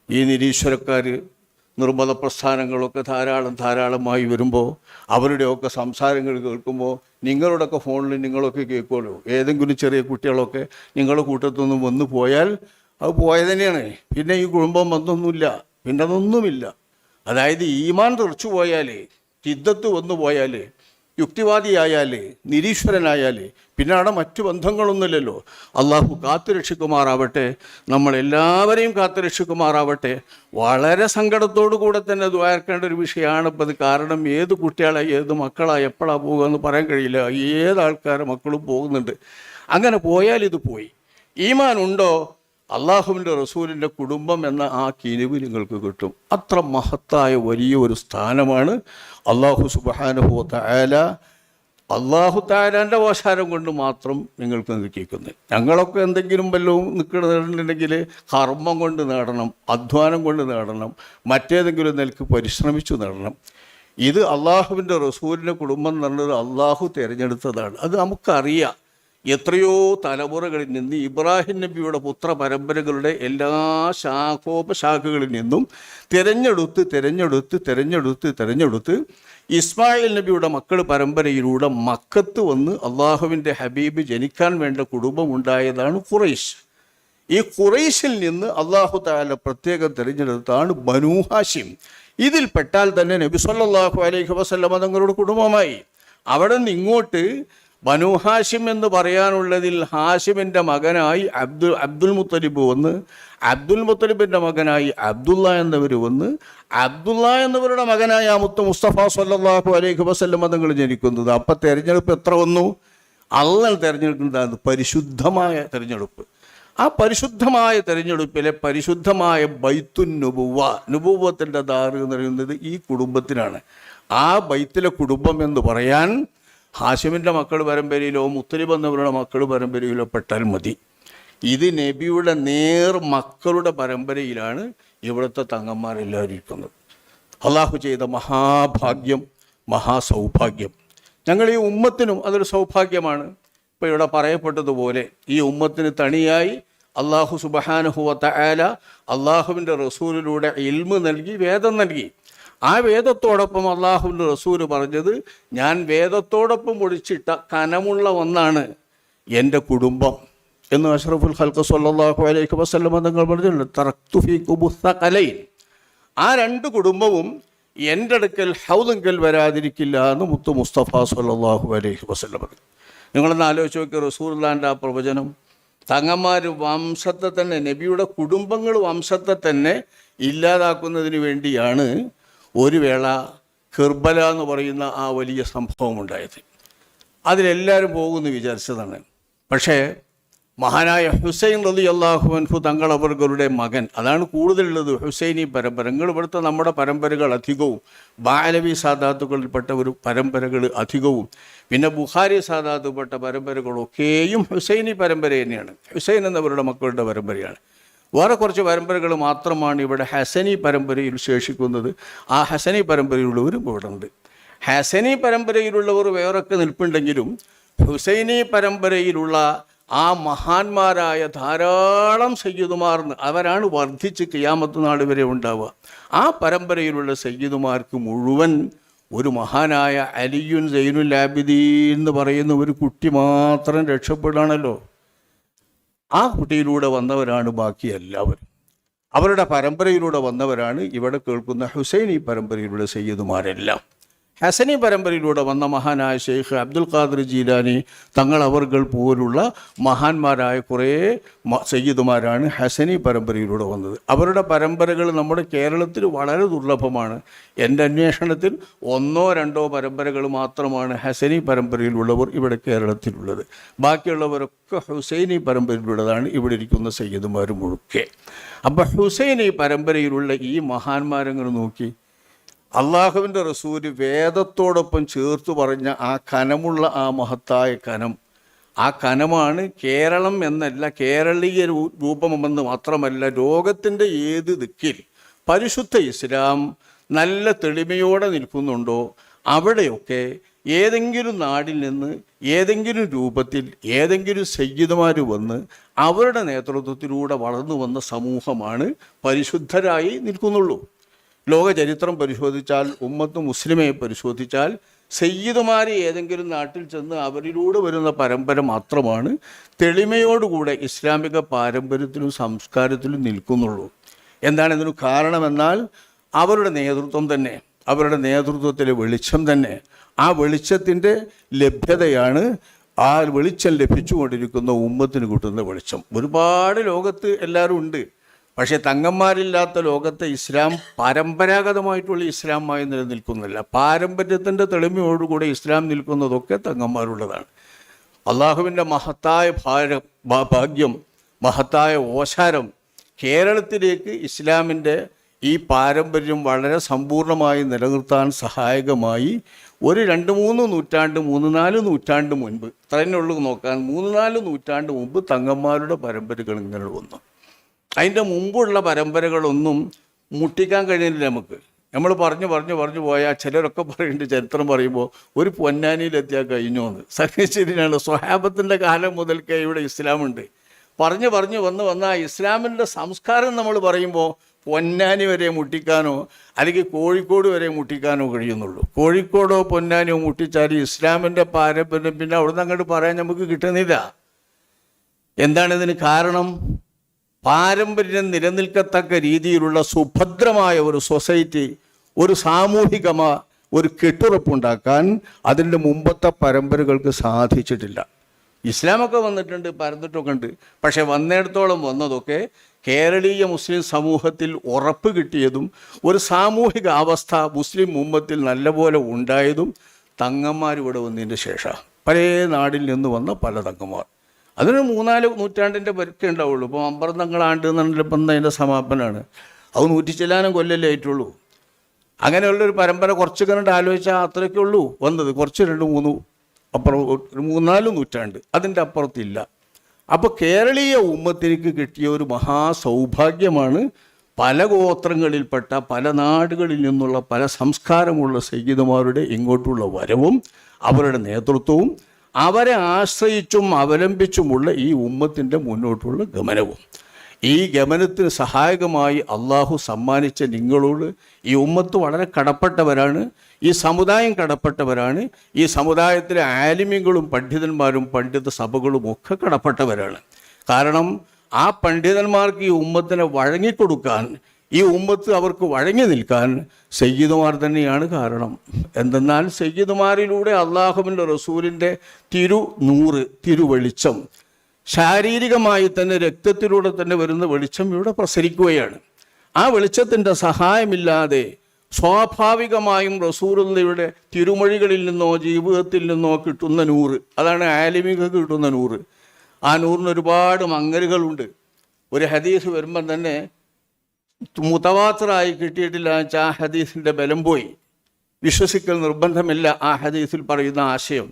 ഈ നിരീശ്വരക്കാർ നിർമ്മത പ്രസ്ഥാനങ്ങളൊക്കെ ധാരാളമായി വരുമ്പോൾ അവരുടെയൊക്കെ സംസാരങ്ങൾ കേൾക്കുമ്പോൾ നിങ്ങളുടെയൊക്കെ ഫോണിൽ നിങ്ങളൊക്കെ കേൾക്കുമല്ലോ, ഏതെങ്കിലും ചെറിയ കുട്ടികളൊക്കെ നിങ്ങളുടെ കൂട്ടത്തു നിന്നും വന്നു പോയാൽ അത് പോയത് തന്നെയാണ്. പിന്നെ ഈ കുടുംബം ബന്ധമൊന്നുമില്ല, പിന്നെ അതൊന്നുമില്ല. അതായത് ഈമാൻ തെറിച്ചു പോയാൽ, ചിദ്ദത്ത് വന്നു പോയാൽ, യുക്തിവാദിയായാൽ, നിരീശ്വരനായാൽ പിന്നെ അവിടെ മറ്റു ബന്ധങ്ങളൊന്നുമില്ലല്ലോ. അള്ളാഹു കാത്തുരക്ഷിക്കുമാറാവട്ടെ, നമ്മളെല്ലാവരെയും കാത്തുരക്ഷിക്കുമാറാവട്ടെ. വളരെ സങ്കടത്തോടു കൂടെ തന്നെ ദ്വാരക്കേണ്ട ഒരു വിഷയമാണ് ഇപ്പം അത്. കാരണം ഏത് കുട്ടികളായി ഏത് മക്കളായി എപ്പോഴാണ് പോകുക എന്ന് പറയാൻ കഴിയില്ല. ഏതാൾക്കാരെ മക്കളും പോകുന്നുണ്ട്. അങ്ങനെ പോയാൽ ഇത് പോയി. ഈമാൻ ഉണ്ടോ, അള്ളാഹുവിൻ്റെ റസൂലിൻ്റെ കുടുംബം എന്ന ആ കിനിവ് നിങ്ങൾക്ക് കിട്ടും. അത്ര മഹത്തായ വലിയ ഒരു സ്ഥാനമാണ് അള്ളാഹു സുബ്ഹാനഹു വ തആല അള്ളാഹു തആലാൻ്റെ ഓശാരം കൊണ്ട് മാത്രം നിങ്ങൾക്ക് നിൽക്കുന്നത്. ഞങ്ങളൊക്കെ എന്തെങ്കിലും വല്ലതും നേടണമെന്നുണ്ടെങ്കിൽ കർമ്മം കൊണ്ട് നേടണം, അധ്വാനം കൊണ്ട് നേടണം, മറ്റേതെങ്കിലും നിലക്ക് പരിശ്രമിച്ചു നേടണം. ഇത് അള്ളാഹുവിൻ്റെ റസൂലിൻ്റെ കുടുംബം എന്ന് പറഞ്ഞത് അള്ളാഹു തിരഞ്ഞെടുത്തതാണ്. അത് നമുക്കറിയാം. എത്രയോ തലമുറകളിൽ നിന്ന് ഇബ്രാഹിം നബിയുടെ പുത്ര പരമ്പരകളുടെ എല്ലാ ശാഖോപശാഖകളിൽ നിന്നും തിരഞ്ഞെടുത്ത് ഇസ്മായിൽ നബിയുടെ മക്കൾ പരമ്പരയിലൂടെ മക്കത്ത് വന്ന് അള്ളാഹുവിൻ്റെ ഹബീബ് ജനിക്കാൻ വേണ്ട കുടുംബമുണ്ടായതാണ് ഖുറൈശ്. ഈ ഖുറൈശിൽ നിന്ന് അള്ളാഹു തആല പ്രത്യേകം തിരഞ്ഞെടുത്താണ് ബനൂ ഹാഷിം. ഇതിൽ പെട്ടാൽ തന്നെ നബി സല്ലല്ലാഹു അലൈഹി വസല്ലം തങ്ങളുടെ കുടുംബമായി. അവിടെ നിന്ന് ഇങ്ങോട്ട് ബനൂ ഹാഷിം എന്ന് പറയാനുള്ളതിൽ ഹാഷിമിൻ്റെ മകനായി അബ്ദുൽ മുത്തലിബ് വന്ന്, അബ്ദുൽ മുത്തലിബിൻ്റെ മകനായി അബ്ദുള്ള എന്നവർ വന്ന്, അബ്ദുള്ള എന്നവരുടെ മകനായ മുസ്തഫ സല്ലല്ലാഹു അലൈഹി വസല്ലം തങ്ങൾ ജനിക്കുന്നത്. അപ്പം തിരഞ്ഞെടുപ്പ് എത്ര വന്നു? അള്ളാഹ് തിരഞ്ഞെടുക്കുന്നതാണ് പരിശുദ്ധമായ തിരഞ്ഞെടുപ്പ്. ആ പരിശുദ്ധമായ തിരഞ്ഞെടുപ്പിലെ പരിശുദ്ധമായ ബൈത്തുൻ നുബുവ്വത്തിൻ്റെ ദാറ് എന്ന് പറയുന്നത് ഈ കുടുംബത്തിനാണ്. ആ ബൈത്തിലെ കുടുംബം എന്ന് പറയാൻ ഹാഷിമിൻ്റെ മക്കൾ പരമ്പരയിലോ മുത്തലിബ് എന്നവരുടെ മക്കൾ പരമ്പരയിലോ പെട്ടാൽ മതി. ഇത് നബിയുടെ മക്കളുടെ പരമ്പരയിലാണ് ഇവിടുത്തെ തങ്ങന്മാരെല്ലാവരും ഇരിക്കുന്നത്. അള്ളാഹു ചെയ്ത മഹാഭാഗ്യം, മഹാസൗഭാഗ്യം. ഞങ്ങൾ ഈ ഉമ്മത്തിനും അതൊരു സൗഭാഗ്യമാണ്. ഇപ്പോൾ ഇവിടെ പറയപ്പെട്ടതുപോലെ ഈ ഉമ്മത്തിന് തണിയായി അള്ളാഹു സുബ്ഹാനഹു വ തആല അള്ളാഹുവിൻ്റെ റസൂലിലൂടെ ഇൽമ് നൽകി, വേദം നൽകി. ആ വേദത്തോടൊപ്പം അള്ളാഹുവിൻ്റെ റസൂല് പറഞ്ഞത്, ഞാൻ വേദത്തോടൊപ്പം ഒഴിച്ചിട്ട കനമുള്ള ഒന്നാണ് എൻ്റെ കുടുംബം എന്ന് അഷ്റഫുൽ ഖൽഖ് സ്വല്ലല്ലാഹു അലൈഹി വസല്ലം തങ്ങൾ പറഞ്ഞിട്ടുണ്ട്. തറക്തു ഫീകും സഖലൈൻ. ആ രണ്ട് കുടുംബവും എൻ്റെ അടുക്കൽ ഹൗദങ്കൽ വരാതിരിക്കില്ല എന്ന് മുസ്തഫ സ്വല്ലല്ലാഹു അലൈഹി വസല്ലം പറഞ്ഞു. നിങ്ങളൊന്ന് ആലോചിച്ച് നോക്കി റസൂലുള്ളാഹിൻ്റെ ആ പ്രവചനം. തങ്ങന്മാർ വംശത്തെ തന്നെ, നബിയുടെ കുടുംബങ്ങൾ വംശത്തെ തന്നെ ഇല്ലാതാക്കുന്നതിന് വേണ്ടിയാണ് ഒരു വേള കിർബല എന്ന് പറയുന്ന ആ വലിയ സംഭവം ഉണ്ടായത്. അതിലെല്ലാവരും പോകുമെന്ന് വിചാരിച്ചതാണ്. പക്ഷേ മഹാനായ ഹുസൈൻ റളിയല്ലാഹു അൻഹു തങ്ങളവരുടെ മകൻ, അതാണ് കൂടുതലുള്ളത് ഹുസൈനി പരമ്പര. നിങ്ങൾ ഇവിടുത്തെ നമ്മുടെ പരമ്പരകൾ അധികവും ബാലവി സാദാത്തുകളിൽപ്പെട്ട ഒരു പരമ്പരകൾ അധികവും പിന്നെ ബുഖാരി സാദാത്തുപ്പെട്ട പരമ്പരകളൊക്കെയും ഹുസൈനി പരമ്പര തന്നെയാണ്. ഹുസൈൻ എന്നവരുടെ മക്കളുടെ പരമ്പരയാണ്. വേറെ കുറച്ച് പരമ്പരകൾ മാത്രമാണ് ഇവിടെ ഹസനി പരമ്പരയിൽ ശേഷിക്കുന്നത്. ആ ഹസനി പരമ്പരയിലുള്ളവരും ഇവിടെ ഉണ്ട്. ഹസനി പരമ്പരയിലുള്ളവർ വേറൊക്കെ നിൽപ്പുണ്ടെങ്കിലും ഹുസൈനി പരമ്പരയിലുള്ള ആ മഹാന്മാരായ ധാരാളം സയ്യിദുമാർ അവരാണ് വർദ്ധിച്ച് ഖിയാമത്ത് നാൾ വരെ ഉണ്ടാവുക. ആ പരമ്പരയിലുള്ള സയ്യിദുമാർക്ക് മുഴുവൻ ഒരു മഹാനായ അലിയുൻ സൈനുൽ ആബിദീൻ എന്ന് പറയുന്ന ഒരു കുട്ടി മാത്രം രക്ഷപ്പെടാണല്ലോ. ആ കുട്ടിയിലൂടെ വന്നവരാണ് ബാക്കി എല്ലാവരും. അവരുടെ പരമ്പരയിലൂടെ വന്നവരാണ് ഇവിടെ കേൾക്കുന്ന ഹുസൈനി പരമ്പരയിലുള്ള സയ്യിദുമാരെല്ലാം. ഹസനി പരമ്പരയിലൂടെ വന്ന മഹാനായ ഷെയ്ഖ് അബ്ദുൽ ഖാദിർ ജീലാനി തങ്ങളവർകൾ പോലുള്ള മഹാന്മാരായ കുറേ സയ്യിദുമാരാണ് ഹസനി പരമ്പരയിലൂടെ വന്നത്. അവരുടെ പരമ്പരകൾ നമ്മുടെ കേരളത്തിൽ വളരെ ദുർലഭമാണ്. എൻ്റെ അന്വേഷണത്തിൽ 1-2 പരമ്പരകൾ മാത്രമാണ് ഹസനി പരമ്പരയിലുള്ളവർ ഇവിടെ കേരളത്തിലുള്ളത്. ബാക്കിയുള്ളവരൊക്കെ ഹുസൈനി പരമ്പരയിലുള്ളതാണ് ഇവിടെ ഇരിക്കുന്ന സയ്യിദുമാർ മുഴുക്കെ. അപ്പം ഹുസൈനി പരമ്പരയിലുള്ള ഈ മഹാന്മാരങ്ങൾ നോക്കി, അള്ളാഹുവിൻ്റെ റസൂല് വേദത്തോടൊപ്പം ചേർത്ത് പറഞ്ഞ ആ കനമുള്ള ആ മഹത്തായ കനം, ആ കനമാണ് കേരളം എന്നല്ല, കേരളീയ രൂപമെന്ന് മാത്രമല്ല, ലോകത്തിൻ്റെ ഏത് ദിക്കിൽ പരിശുദ്ധ ഇസ്ലാം നല്ല തെളിമയോടെ നിൽക്കുന്നുണ്ടോ അവിടെയൊക്കെ ഏതെങ്കിലും നാടിൽ നിന്ന് ഏതെങ്കിലും രൂപത്തിൽ ഏതെങ്കിലും സയ്യിദുമാർ വന്ന് അവരുടെ നേതൃത്വത്തിലൂടെ വളർന്നു വന്ന സമൂഹമാണ് പരിശുദ്ധരായി നിൽക്കുന്നുള്ളൂ. ലോക ചരിത്രം പരിശോധിച്ചാൽ, ഉമ്മത്ത് മുസ്ലിമെ പരിശോധിച്ചാൽ, സയ്യിദുമാർ ഏതെങ്കിലും നാട്ടിൽ ചെന്ന് അവരിലൂടെ വരുന്ന പരമ്പര മാത്രമാണ് തെളിമയോടുകൂടെ ഇസ്ലാമിക പാരമ്പര്യത്തിലും സംസ്കാരത്തിലും നിൽക്കുന്നുള്ളൂ. എന്താണ് ഇതിന് കാരണമെന്നാൽ അവരുടെ നേതൃത്വം തന്നെ, അവരുടെ നേതൃത്വത്തിലെ വെളിച്ചം തന്നെ, ആ വെളിച്ചത്തിൻ്റെ ലഭ്യതയാണ് ആ വെളിച്ചം ലഭിച്ചുകൊണ്ടിരിക്കുന്ന ഉമ്മത്തിന് കിട്ടുന്ന വെളിച്ചം. ഒരുപാട് ലോകത്ത് എല്ലാവരും ഉണ്ട്. പക്ഷേ തങ്ങന്മാരില്ലാത്ത ലോകത്തെ ഇസ്ലാം പരമ്പരാഗതമായിട്ടുള്ള ഇസ്ലാമായി നിലനിൽക്കുന്നില്ല. പാരമ്പര്യത്തിൻ്റെ തെളിമയോടുകൂടെ ഇസ്ലാം നിൽക്കുന്നതൊക്കെ തങ്ങന്മാരുള്ളതാണ്. അള്ളാഹുവിൻ്റെ മഹത്തായ ഭാഗ്യം, മഹത്തായ ഓശാരം, കേരളത്തിലേക്ക് ഇസ്ലാമിൻ്റെ ഈ പാരമ്പര്യം വളരെ സമ്പൂർണ്ണമായി നിലനിർത്താൻ സഹായകമായി ഒരു 2-3 നൂറ്റാണ്ട് 3-4 നൂറ്റാണ്ട് മുൻപ്, ഇത്രയുള്ളൂ നോക്കാൻ, 3-4 നൂറ്റാണ്ട് മുമ്പ് തങ്ങന്മാരുടെ പരമ്പരകൾ ഇങ്ങനെ വന്നു. അതിൻ്റെ മുമ്പുള്ള പരമ്പരകളൊന്നും മുട്ടിക്കാൻ കഴിയുന്നില്ല നമുക്ക്. നമ്മൾ പറഞ്ഞു പോയാൽ ചിലരൊക്കെ പറയുന്നുണ്ട്, ചരിത്രം പറയുമ്പോൾ ഒരു പൊന്നാനിയിലെത്തിയാൽ കഴിഞ്ഞു എന്ന്. ശരിയാണ്. സ്വഹാബത്തിൻ്റെ കാലം മുതൽക്കേ ഇവിടെ ഇസ്ലാമുണ്ട്. പറഞ്ഞു വന്ന് ആ ഇസ്ലാമിൻ്റെ സംസ്കാരം നമ്മൾ പറയുമ്പോൾ പൊന്നാനി വരെ മുട്ടിക്കാനോ അല്ലെങ്കിൽ കോഴിക്കോട് വരെ മുട്ടിക്കാനോ കഴിയുന്നുള്ളൂ. കോഴിക്കോടോ പൊന്നാനിയോ മുട്ടിച്ചാൽ ഇസ്ലാമിൻ്റെ പാരമ്പര്യം പിന്നെ അവിടെ നിന്ന് അങ്ങോട്ട് പറയാൻ നമുക്ക് കിട്ടുന്നില്ല. എന്താണ് ഇതിന് കാരണം? പാരമ്പര്യം നിലനിൽക്കത്തക്ക രീതിയിലുള്ള സുഭദ്രമായ ഒരു സൊസൈറ്റി, ഒരു ഒരു കെട്ടുറപ്പുണ്ടാക്കാൻ അതിൻ്റെ മുമ്പത്തെ പരമ്പരകൾക്ക് സാധിച്ചിട്ടില്ല. ഇസ്ലാമൊക്കെ വന്നിട്ടുണ്ട്, പരന്നിട്ടൊക്കെ ഉണ്ട്. പക്ഷെ വന്നിടത്തോളം വന്നതൊക്കെ കേരളീയ മുസ്ലിം സമൂഹത്തിൽ ഉറപ്പ് കിട്ടിയതും ഒരു സാമൂഹിക അവസ്ഥ മുസ്ലിം ഉമ്മത്തിൽ നല്ലപോലെ ഉണ്ടായതും തങ്ങന്മാരിവിടെ വന്നതിൻ്റെ ശേഷം. പല നാടിൽ നിന്ന് വന്ന പല തങ്ങന്മാർ. അതിന് 3-4 നൂറ്റാണ്ടിൻ്റെ പരിക്കേ ഉണ്ടാവുള്ളൂ. ഇപ്പോൾ അമ്പർത്തങ്ങളാണ്ട് എന്നുള്ളപ്പം അതിൻ്റെ സമാപനമാണ്. അത് 100 ചില്ലാനം കൊല്ലല്ലേ ആയിട്ടുള്ളൂ. അങ്ങനെയുള്ളൊരു പരമ്പര കുറച്ച് കണ്ട് ആലോചിച്ചാൽ അത്രയൊക്കെ ഉള്ളൂ വന്നത്. കുറച്ച് 2-3 അപ്പുറം 3-4 നൂറ്റാണ്ട് അതിൻ്റെ അപ്പുറത്തില്ല. അപ്പോൾ കേരളീയ ഉമ്മത്തിലേക്ക് കിട്ടിയ ഒരു മഹാസൗഭാഗ്യമാണ് പല ഗോത്രങ്ങളിൽപ്പെട്ട പല നാടുകളിൽ നിന്നുള്ള പല സംസ്കാരമുള്ള സയ്യിദുമാരുടെ ഇങ്ങോട്ടുള്ള വരവും അവരുടെ നേതൃത്വവും അവരെ ആശ്രയിച്ചും അവലംബിച്ചുമുള്ള ഈ ഉമ്മത്തിൻ്റെ മുന്നോട്ടുള്ള ഗമനവും. ഈ ഗമനത്തിന് സഹായകമായി അള്ളാഹു സമ്മാനിച്ച നിങ്ങളോട് ഈ ഉമ്മത്ത് വളരെ കടപ്പെട്ടവരാണ്, ഈ സമുദായം കടപ്പെട്ടവരാണ്. ഈ സമുദായത്തിലെ ആലിമ്യങ്ങളും പണ്ഡിതന്മാരും പണ്ഡിത സഭകളും ഒക്കെ കടപ്പെട്ടവരാണ്. കാരണം ആ പണ്ഡിതന്മാർക്ക് ഈ ഉമ്മത്തിനെ വഴങ്ങിക്കൊടുക്കാൻ, ഈ ഉമ്മത്ത് അവർക്ക് വഴങ്ങി നിൽക്കാൻ സയ്യിദുമാർ തന്നെയാണ് കാരണം. എന്തെന്നാൽ സയ്യിദുമാരിലൂടെ അള്ളാഹുവിൻ്റെ റസൂലിൻ്റെ തിരുവെളിച്ചം ശാരീരികമായി തന്നെ രക്തത്തിലൂടെ തന്നെ വരുന്ന വെളിച്ചം ഇവിടെ പ്രസരിക്കുകയാണ്. ആ വെളിച്ചത്തിൻ്റെ സഹായമില്ലാതെ സ്വാഭാവികമായും റസൂലുള്ളാഹിയുടെ തിരുമൊഴികളിൽ നിന്നോ ജീവിതത്തിൽ നിന്നോ കിട്ടുന്ന നൂറ്, അതാണ് ആലിമികൾക്ക് കിട്ടുന്ന നൂറ്. ആ നൂറിന് ഒരുപാട് മങ്ങലുകളുണ്ട്. ഒരു ഹദീസ് വരുമ്പം തന്നെ മുതവാത്തിറായി കിട്ടിയിട്ടില്ല വെച്ചാൽ ആ ഹദീസിൻ്റെ ബലം പോയി. വിശ്വസിക്കൽ നിർബന്ധമില്ല ആ ഹദീസിൽ പറയുന്ന ആശയം.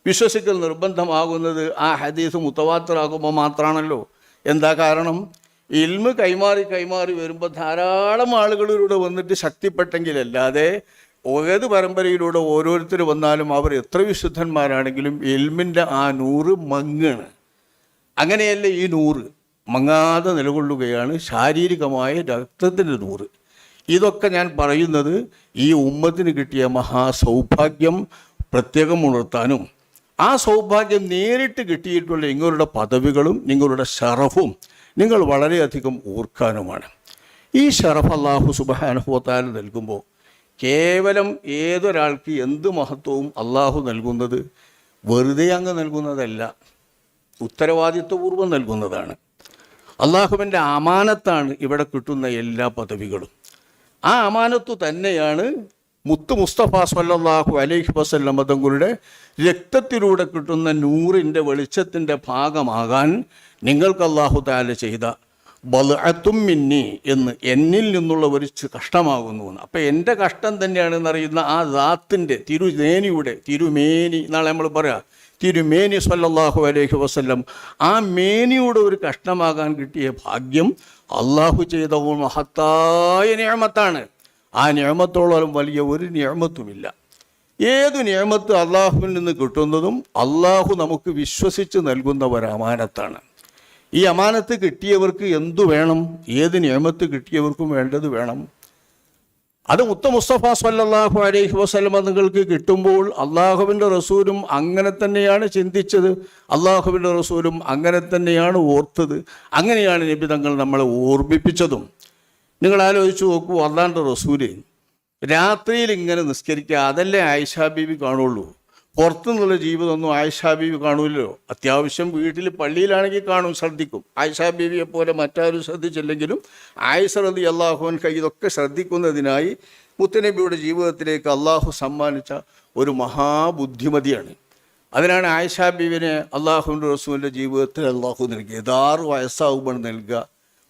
വിശ്വസിക്കൽ നിർബന്ധമാകുന്നത് ആ ഹദീസ് മുതവാത്തിറാകുമ്പോൾ മാത്രമാണല്ലോ. എന്താ കാരണം? ഇൽമ് കൈമാറി വരുമ്പോൾ ധാരാളം ആളുകളിലൂടെ വന്നിട്ട് ശക്തിപ്പെട്ടെങ്കിലല്ലാതെ ഏത് പരമ്പരയിലൂടെ ഓരോരുത്തർ വന്നാലും അവർ എത്ര വിശുദ്ധന്മാരാണെങ്കിലും ഇൽമിൻ്റെ ആ നൂറ് മങ്ങാണ്. അങ്ങനെയല്ല ഈ നൂറ് മങ്ങാതെ നിലകൊള്ളുകയാണ്, ശാരീരികമായ രക്തത്തിൻ്റെ നൂറ്. ഇതൊക്കെ ഞാൻ പറയുന്നത് ഈ ഉമ്മത്തിന് കിട്ടിയ മഹാസൗഭാഗ്യം പ്രത്യേകം ഉണർത്താനും ആ സൗഭാഗ്യം നേരിട്ട് കിട്ടിയിട്ടുള്ള നിങ്ങളുടെ പദവികളും നിങ്ങളുടെ ഷറഫും നിങ്ങൾ വളരെയധികം ഓർക്കാനുമാണ്. ഈ ഷറഫ് അല്ലാഹു സുബ്ഹാനഹു വ തആല നൽകുമ്പോൾ കേവലം ഏതൊരാൾക്ക് എന്ത് മഹത്വവും അല്ലാഹു നൽകുന്നത് വെറുതെ അങ്ങ് നൽകുന്നതല്ല, ഉത്തരവാദിത്വപൂർവ്വം നൽകുന്നതാണ്. അള്ളാഹുവിൻ്റെ അമാനത്താണ് ഇവിടെ കിട്ടുന്ന എല്ലാ പദവികളും. ആ അമാനത്തു തന്നെയാണ് മുത്ത് മുസ്തഫ സ്വല്ലല്ലാഹു അലൈഹി വസല്ലം തങ്ങളുടെ രക്തത്തിലൂടെ കിട്ടുന്ന നൂറിൻ്റെ വെളിച്ചത്തിൻ്റെ ഭാഗമാകാൻ നിങ്ങൾക്ക് അല്ലാഹു തആല ചെയ്ത ബൽഅത്തും മിന്നി എന്ന്, എന്നിൽ നിന്നുള്ള ഒരു കഷ്ടമാകുന്നു. അപ്പം എൻ്റെ കഷ്ടം തന്നെയാണെന്നറിയുന്ന ആ ദാത്തിൻ്റെ തിരുമേനി നാളെ നമ്മൾ പറയാം, തിരുമേനി സ്വല്ലല്ലാഹു അലൈഹി വസല്ലം, ആ മേനിയുടെ ഒരു കഷ്ണമാകാൻ കിട്ടിയ ഭാഗ്യം അള്ളാഹു ചെയ്ത മഹത്തായ നിഅമത്താണ്. ആ നിഅമത്തോളം വലിയ ഒരു നിഅമത്തുമില്ല. ഏതു നിഅമത്ത് അള്ളാഹുവിൽ നിന്ന് കിട്ടുന്നതും അള്ളാഹു നമുക്ക് വിശ്വസിച്ച് നൽകുന്ന ഒരു അമാനത്താണ്. ഈ അമാനത്ത് കിട്ടിയവർക്ക് എന്തു വേണം? ഏത് നിഅമത്ത് കിട്ടിയവർക്കും വേണ്ടത് വേണം. അത് മുത്ത മുസ്തഫ സ്വല്ലല്ലാഹു അലൈഹി വസല്ലം നിങ്ങൾക്ക് കിട്ടുമ്പോൾ അള്ളാഹുവിൻ്റെ റസൂലും അങ്ങനെ തന്നെയാണ് ചിന്തിച്ചത്, അള്ളാഹുവിൻ്റെ റസൂലും അങ്ങനെ തന്നെയാണ് ഓർത്തത്, അങ്ങനെയാണ് നബി തങ്ങൾ നമ്മളെ ഓർമ്മിപ്പിച്ചതും. നിങ്ങൾ ആലോചിച്ച് നോക്കൂ, അള്ളാഹുവിൻ്റെ റസൂല് രാത്രിയിൽ ഇങ്ങനെ നിസ്കരിക്കുക, അതല്ലേ ആയിഷാ ബീവി കാണുള്ളൂ. പുറത്തുനിന്നുള്ള ജീവിതമൊന്നും ആയിഷാ ബീവി കാണൂല്ലോ. അത്യാവശ്യം വീട്ടിൽ പള്ളിയിലാണെങ്കിൽ കാണും, ശ്രദ്ധിക്കും. ആയിഷാ ബീവിയെ പോലെ മറ്റാരും ശ്രദ്ധിച്ചില്ലെങ്കിലും ആയിഷ റളിയല്ലാഹു അൻഹ ഇതൊക്കെ ശ്രദ്ധിക്കുന്നതിനായി മുത്തനബിയുടെ ജീവിതത്തിലേക്ക് അള്ളാഹു സമ്മാനിച്ച ഒരു മഹാബുദ്ധിമതിയാണ്. അതിനാണ് ആയിഷാ ബീവിനെ അള്ളാഹുവിൻ്റെ റസൂലിൻ്റെ ജീവിതത്തിൽ അള്ളാഹു നൽകിയത്. 6 വയസ്സാവുമ്പോൾ നൽകുക,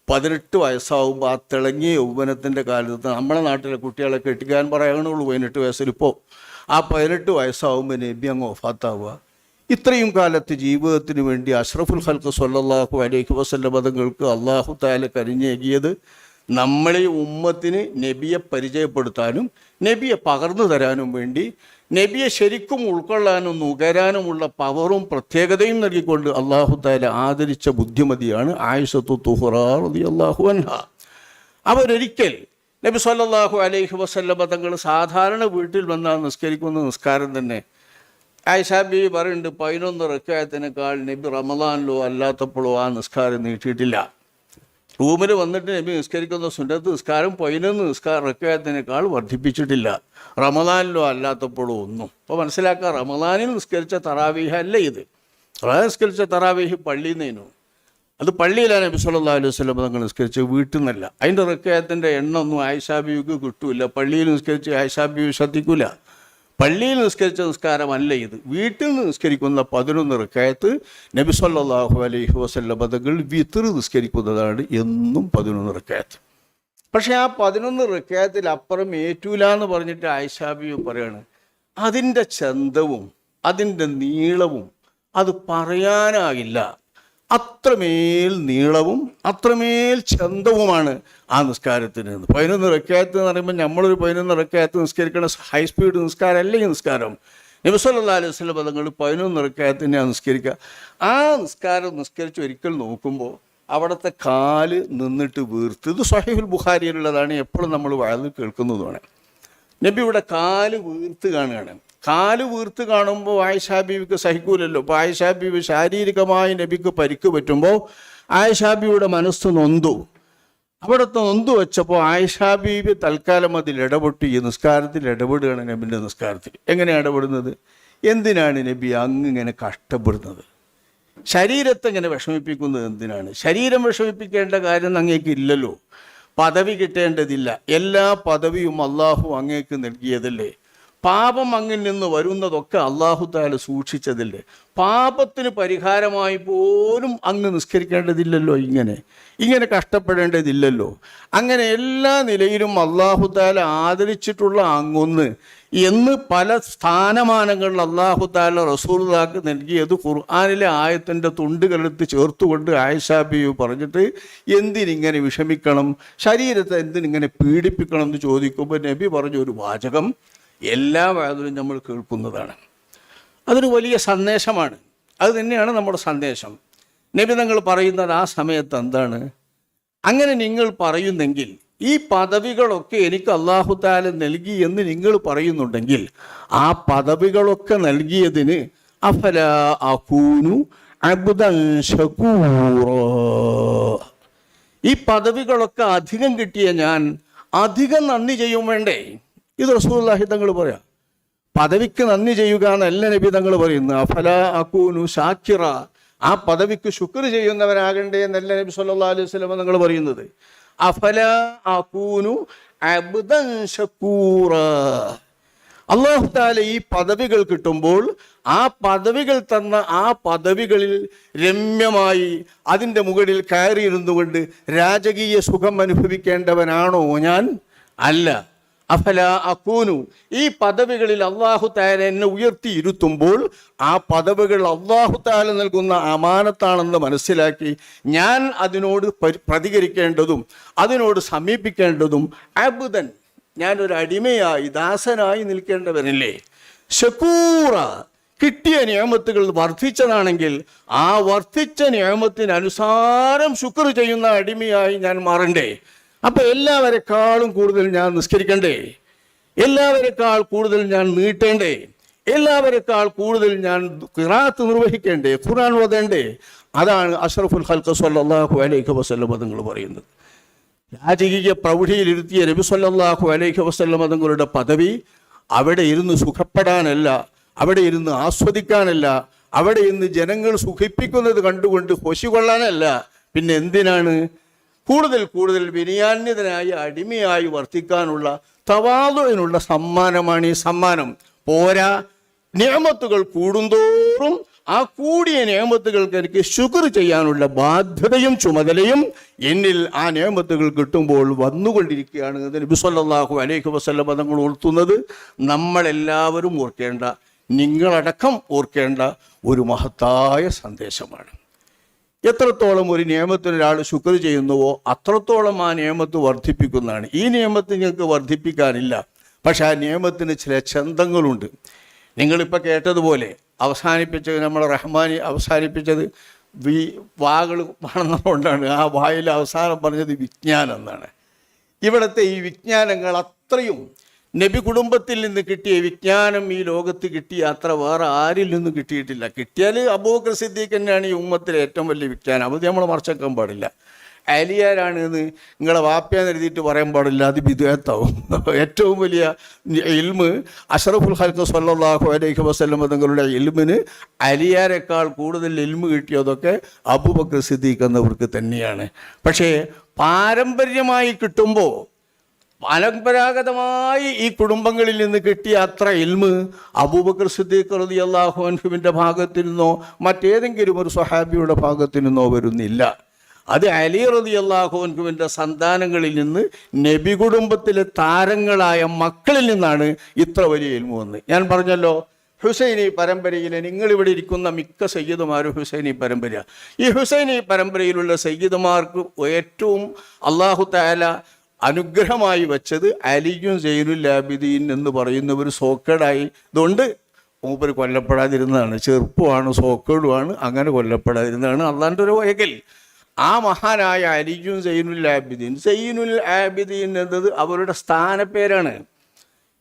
18 വയസ്സാവുമ്പോൾ ആ തിളങ്ങിയ യൗവനത്തിൻ്റെ കാലത്ത് നമ്മുടെ നാട്ടിലെ കുട്ടികളെ കെട്ടിക്കാൻ പറയാനുള്ളൂ 18 വയസ്സിൽ. ഇപ്പോൾ ആ 18 വയസ്സാവുമ്പോൾ നബി അങ്ങ് വഫാത്താവുക. ഇത്രയും കാലത്ത് ജീവിതത്തിന് വേണ്ടി അഷ്റഫുൽ ഖൽഖ് സ്വല്ലല്ലാഹു അലൈഹി വസല്ലം തങ്ങൾക്ക് അല്ലാഹു തആല കനിഞ്ഞേകിയത് നമ്മളെ ഉമ്മത്തിന് നബിയെ പരിചയപ്പെടുത്താനും നബിയെ പകർന്നു തരാനും വേണ്ടി നബിയെ ശരിക്കും ഉൾക്കൊള്ളാനും നുകരാനുമുള്ള പവറും പ്രത്യേകതയും നൽകിക്കൊണ്ട് അല്ലാഹു തആല ആദരിച്ച ബുദ്ധിമതിയാണ് ആയിഷത്തു തുഹ്റാ റളിയല്ലാഹു അൻഹ. അവരൊരിക്കൽ നബി സ്വല്ലല്ലാഹു അലൈഹി വസല്ലം തങ്ങൾ സാധാരണ വീട്ടിൽ വന്നാൽ നിസ്കരിക്കുന്ന നിസ്കാരം തന്നെ ആയിഷാ ബീവി പറയുന്നുണ്ട്, 11 റക്അത്തിനേക്കാൾ നബി റമദാനിലോ അല്ലാത്തപ്പോഴോ ആ നിസ്കാരം നീട്ടിയിട്ടില്ല. റൂമിൽ വന്നിട്ട് നബി നിസ്കരിക്കുന്ന സുന്നത്ത് നിസ്കാരം 11 റക്അത്തിനേക്കാൾ വർദ്ധിപ്പിച്ചിട്ടില്ല, റമദാനിലോ അല്ലാത്തപ്പോഴോ ഒന്നും. അപ്പോൾ മനസ്സിലാക്കുക, റമദാനിൽ നിസ്കരിച്ച തറാവീഹ അല്ല ഇത്. നിസ്കരിച്ച തറാവീഹ് പള്ളിയിൽ നിന്നു, അത് പള്ളിയിലാണ് നബി സല്ലല്ലാഹു അലൈഹി വസല്ലം തങ്ങൾ നിസ്കരിച്ച്, വീട്ടിൽ നിന്നല്ല. അതിൻ്റെ റക്അത്തിൻ്റെ എണ്ണമൊന്നും ആയിഷാ ബീവിക്ക് കിട്ടൂല. പള്ളിയിൽ നിസ്കരിച്ച് ആയിഷാ ബീവി ശ്രദ്ധിക്കൂല. പള്ളിയിൽ നിസ്കരിച്ച നിസ്കാരമല്ല ഇത്. വീട്ടിൽ നിന്ന് നിസ്കരിക്കുന്ന 11 റക്അത്ത് നബി സല്ലല്ലാഹു അലൈഹി വസല്ലം തങ്ങൾ വിത്ർ നിസ്കരിക്കുന്നതാണ് എന്നും 11 റക്അത്ത്. പക്ഷേ ആ 11 റക്അത്തിൽ അപ്പുറം ഏറ്റൂല എന്ന് പറഞ്ഞിട്ട് ആയിഷാ ബീവി പറയാണ്, അതിൻ്റെ ചന്തവും അതിൻ്റെ നീളവും അത് പറയാനാകില്ല. അത്രമേൽ നീളവും അത്രമേൽ ചന്തവുമാണ് ആ നിസ്കാരത്തിന്. 11 റക്അത്ത് എന്ന് പറയുമ്പോൾ നമ്മളൊരു 11 റക്അത്ത് നിസ്കരിക്കുന്ന ഹൈ സ്പീഡ് നിസ്കാരം അല്ലെങ്കിൽ നിസ്കാരം. നബി സല്ലല്ലാഹു അലൈഹി വസല്ലം തങ്ങൾ 11 റക്അത്തിനെയാണ് നിസ്കരിക്കുക. ആ നിസ്കാരം നിസ്കരിച്ച് ഒരിക്കൽ നോക്കുമ്പോൾ അവിടുത്തെ കാല് നിന്നിട്ട് വീർത്ത്, ഇത് സ്വഹീഹുൽ ബുഖാരിയിലുള്ളതാണ്, എപ്പോഴും നമ്മൾ വഅദ് കേൾക്കുന്നതുമാണ്. നബിയുടെ കാല് വീർത്ത് കാണുകയാണ്. കാല് വീർത്ത് കാണുമ്പോൾ ആയിഷാ ബീവിക്ക് സഹിക്കൂലല്ലോ. അപ്പോൾ ആയിഷാ ബീവി ശാരീരികമായി നബിക്ക് പരിക്ക് പറ്റുമ്പോൾ ആയിഷാ ബീവിയുടെ മനസ്സ് നൊന്തു. അവിടുത്തെ നൊന്തു വെച്ചപ്പോൾ ആയിഷാ ബീവി തൽക്കാലം അതിൽ ഇടപെട്ടു. ഈ നിസ്കാരത്തിൽ ഇടപെടുകയാണ്, നബിൻ്റെ നിസ്കാരത്തിൽ. എങ്ങനെയാണ് ഇടപെടുന്നത്? എന്തിനാണ് നബി ഇങ്ങനെ കഷ്ടപ്പെടുന്നത്? ശരീരത്തെ ഇങ്ങനെ വിഷമിപ്പിക്കുന്നത് എന്തിനാണ്? ശരീരം വിഷമിപ്പിക്കേണ്ട കാര്യം അങ്ങേക്ക് ഇല്ലല്ലോ. പദവി കിട്ടേണ്ടതില്ല. എല്ലാ പദവിയും അള്ളാഹു അങ്ങേക്ക് നൽകിയതല്ലേ. പാപം അങ്ങിൽ നിന്ന് വരുന്നതൊക്കെ അള്ളാഹു തആല സൂക്ഷിച്ചതില്ലേ. പാപത്തിന് പരിഹാരമായി പോലും അങ്ങ് നിസ്കരിക്കേണ്ടതില്ലല്ലോ, ഇങ്ങനെ കഷ്ടപ്പെടേണ്ടതില്ലല്ലോ. അങ്ങനെ എല്ലാ നിലയിലും അള്ളാഹു തആല ആദരിച്ചിട്ടുള്ള അങ്ങൊന്ന് എന്ന് പല സ്ഥാനമാനങ്ങളിൽ അള്ളാഹു തആല റസൂലുള്ളാഹിക്ക് നൽകിയത് ഖുർആനിലെ ആയത്തിൻ്റെ തുണ്ടുകളെടുത്ത് ചേർത്തുകൊണ്ട് ആയിഷാ ബീവി പറഞ്ഞിട്ട് എന്തിനിങ്ങനെ വിഷമിക്കണം, ശരീരത്തെ എന്തിനിങ്ങനെ പീഡിപ്പിക്കണം എന്ന് ചോദിക്കുമ്പോൾ നബി പറഞ്ഞ ഒരു വാചകം എല്ലാ വാതിലും നമ്മൾ കേൾക്കുന്നതാണ്. അതൊരു വലിയ സന്ദേശമാണ്. അത് തന്നെയാണ് നമ്മുടെ സന്ദേശം. നബി തങ്ങൾ പറയുന്നത് ആ സമയത്ത് എന്താണ്, അങ്ങനെ നിങ്ങൾ പറയുന്നെങ്കിൽ ഈ പദവികളൊക്കെ എനിക്ക് അല്ലാഹു തആല നൽകി എന്ന് നിങ്ങൾ പറയുന്നുണ്ടെങ്കിൽ ആ പദവികളൊക്കെ നൽകിയതിന് അഫലാ അകൂനു അബ്ദൻ ശകൂറാ, ഈ പദവികളൊക്കെ അധികം കിട്ടിയ ഞാൻ അധികം നന്ദി ചെയ്യും വേണ്ടേ? ഇത് റസൂലുള്ളാഹി തങ്ങൾ പറയാം. പദവിക്ക് നന്ദി ചെയ്യുക എന്നല്ല നബി തങ്ങൾ പറയുന്നത്. അഫലാ അകൂനു ശാക്കിറ, ആ പദവിക്ക് ശുക്ർ ചെയ്യുന്നവനാകണ്ടേ എന്നല്ല നബി സല്ലല്ലാഹു അലൈഹി വസല്ലം തങ്ങൾ പറയുന്നത്. അഫലാ അകൂനു അബ്ദൻ ശകൂറ, അല്ലാഹു തആല ഈ പദവികൾ കിട്ടുമ്പോൾ ആ പദവികൾ തന്ന ആ പദവികളിൽ രമ്യമായി അതിൻ്റെ മുകളിൽ കയറിയിരുന്നു കൊണ്ട് രാജകീയ സുഖം അനുഭവിക്കേണ്ടവനാണോ ഞാൻ? അല്ല. അഫലാ അകൂനു, ഈ പദവികളിൽ അല്ലാഹു തആല എന്നെ ഉയർത്തിയിരുത്തുമ്പോൾ ആ പദവികൾ അല്ലാഹു തആല നൽകുന്ന അമാനത്താണെന്ന് മനസ്സിലാക്കി ഞാൻ അതിനോട് പ്രതികരിക്കേണ്ടതും അതിനോട് സമീപിക്കേണ്ടതും അബ്ദൻ, ഞാനൊരു അടിമയായി ദാസനായി നിൽക്കേണ്ടവനല്ലേ. ശകൂറ, കിട്ടിയ നിഅമത്തുകൾ വർദ്ധിച്ചതാണെങ്കിൽ ആ വർദ്ധിച്ച നിഅമത്തിനനുസാരം ശുക്ർ ചെയ്യുന്ന അടിമയായി ഞാൻ മാറണ്ടേ? അപ്പൊ എല്ലാവരെക്കാളും കൂടുതൽ ഞാൻ നിസ്കരിക്കണ്ടേ? എല്ലാവരെക്കാൾ കൂടുതൽ ഞാൻ നീട്ടേണ്ടേ? എല്ലാവരെക്കാൾ കൂടുതൽ ഞാൻ ഖിറാഅത്ത് നിർവഹിക്കേണ്ടേ? ഖുർആൻ ഓതേണ്ടേ? അതാണ് അഷ്റഫുൽ ഖൽഖ് സ്വല്ലല്ലാഹു അലൈഹി വസല്ലം തങ്ങൾ പറയുന്നത്. രാജകീയ പ്രൗഢിയിലിരുത്തിയ നബി സ്വല്ലല്ലാഹു അലൈഹി വസല്ലം തങ്ങളുടെ പദവി അവിടെ ഇരുന്ന് സുഖപ്പെടാനല്ല, അവിടെ ഇരുന്ന് ആസ്വദിക്കാനല്ല, അവിടെ ഇരുന്ന് ജനങ്ങൾ സുഖിപ്പിക്കുന്നത് കണ്ടുകൊണ്ട് ഹൊശി കൊള്ളാനല്ല. പിന്നെ എന്തിനാണ്? കൂടുതൽ കൂടുതൽ വിനയാന്വിതനായി അടിമയായി വർത്തിക്കാനുള്ള തവാളുവിനുള്ള സമ്മാനമാണ് ഈ സമ്മാനം. പോരാ, നിഅമത്തുകൾ കൂടുന്തോറും ആ കൂടിയ നിഅമത്തുകൾക്ക് എനിക്ക് ശുക്ർ ചെയ്യാനുള്ള ബാധ്യതയും ചുമതലയും എന്നിൽ ആ നിഅമത്തുകൾ കിട്ടുമ്പോൾ വന്നുകൊണ്ടിരിക്കുകയാണ്. നബി സല്ലല്ലാഹു അലൈഹി വസല്ലം തങ്ങൾ ഓർത്തുന്നത് നമ്മളെല്ലാവരും ഓർക്കേണ്ട, നിങ്ങളടക്കം ഓർക്കേണ്ട ഒരു മഹത്തായ സന്ദേശമാണ്. എത്രത്തോളം ഒരു നിയമത്തിന് ഒരാൾ ശുക്ർ ചെയ്യുന്നുവോ അത്രത്തോളം ആ നിയമത്ത് വർദ്ധിപ്പിക്കുന്നതാണ്. ഈ നിയമത്ത് നിങ്ങൾക്ക് വർദ്ധിപ്പിക്കാനില്ല, പക്ഷെ ആ നിയമത്തിന് ചില ഛന്തങ്ങളുണ്ട്. നിങ്ങളിപ്പോൾ കേട്ടതുപോലെ അവസാനിപ്പിച്ചത് നമ്മുടെ റഹ്മാനി അവസാനിപ്പിച്ചത് വാകൾ പണന്നുകൊണ്ടാണ്. ആ വായിൽ അവസാനം പറഞ്ഞത് വിജ്ഞാനം എന്നാണ്. ഇവിടുത്തെ ഈ വിജ്ഞാനങ്ങൾ അത്രയും നബി കുടുംബത്തിൽ നിന്ന് കിട്ടിയ വിജ്ഞാനം ഈ ലോകത്ത് കിട്ടിയ അത്ര വേറെ ആരിൽ നിന്നും കിട്ടിയിട്ടില്ല. കിട്ടിയാൽ അബൂബക്കർ സിദ്ദീഖ് തന്നെയാണ് ഈ ഉമ്മത്തിലെ ഏറ്റവും വലിയ വിജ്ഞാനം. അത് നമ്മൾ മറച്ചേക്കാൻ പാടില്ല. അലിയാരാണ് എന്ന് നിങ്ങളെ വാപ്പയാന്ന് എഴുതിയിട്ട് പറയാൻ പാടില്ല, അത് ബിദ്അത്താവും. ഏറ്റവും വലിയ ഇൽമ് അഷ്റഫുൽ ഖൽഖ് സ്വല്ലല്ലാഹു അലൈഹി വസല്ലം തങ്ങളുടെ ഇൽമിന് അലിയാരെക്കാൾ കൂടുതൽ ഇൽമ് കിട്ടിയതൊക്കെ അബൂബക്കർ സിദ്ദീഖ് എന്നവർക്ക് തന്നെയാണ്. പക്ഷേ പാരമ്പര്യമായി കിട്ടുമ്പോൾ, പരമ്പരാഗതമായി ഈ കുടുംബങ്ങളിൽ നിന്ന് കിട്ടിയ അത്ര ഇൽമ് അബൂബക്കർ സിദ്ദീഖ് റളിയല്ലാഹു അൻഹുവിൻ്റെ ഭാഗത്തു നിന്നോ മറ്റേതെങ്കിലും ഒരു സ്വഹാബിയുടെ ഭാഗത്തു നിന്നോ വരുന്നില്ല. അത് അലി റളിയല്ലാഹു അൻഹുവിൻ്റെ സന്താനങ്ങളിൽ നിന്ന്, നബി കുടുംബത്തിലെ താരങ്ങളായ മക്കളിൽ നിന്നാണ് ഇത്ര വലിയ ഇൽമു വന്ന്. ഞാൻ പറഞ്ഞല്ലോ, ഹുസൈനി പരമ്പരയിലെ നിങ്ങളിവിടെ ഇരിക്കുന്ന മിക്ക സയ്യിദുമാരും ഹുസൈനി പരമ്പര. ഈ ഹുസൈനി പരമ്പരയിലുള്ള സയ്യിദുമാർക്ക് ഏറ്റവും അല്ലാഹു തആല അനുഗ്രഹമായി വെച്ചത് അലിയും സൈനുൽ ആബിദീൻ എന്ന് പറയുന്നവർ സോക്കേടായി. ഇതുകൊണ്ട് മൂപ്പർ കൊല്ലപ്പെടാതിരുന്നതാണ്. ചെറുപ്പമാണ്, സോക്കേടുമാണ്, അങ്ങനെ കൊല്ലപ്പെടാതിരുന്നതാണ് അള്ളാൻ്റെ ഒരു വയകൽ. ആ മഹാനായ അലിയും സൈനുൽ ആബിദീൻ, സൈനുൽ ആബിദീൻ എന്നത് അവരുടെ സ്ഥാനപ്പേരാണ്.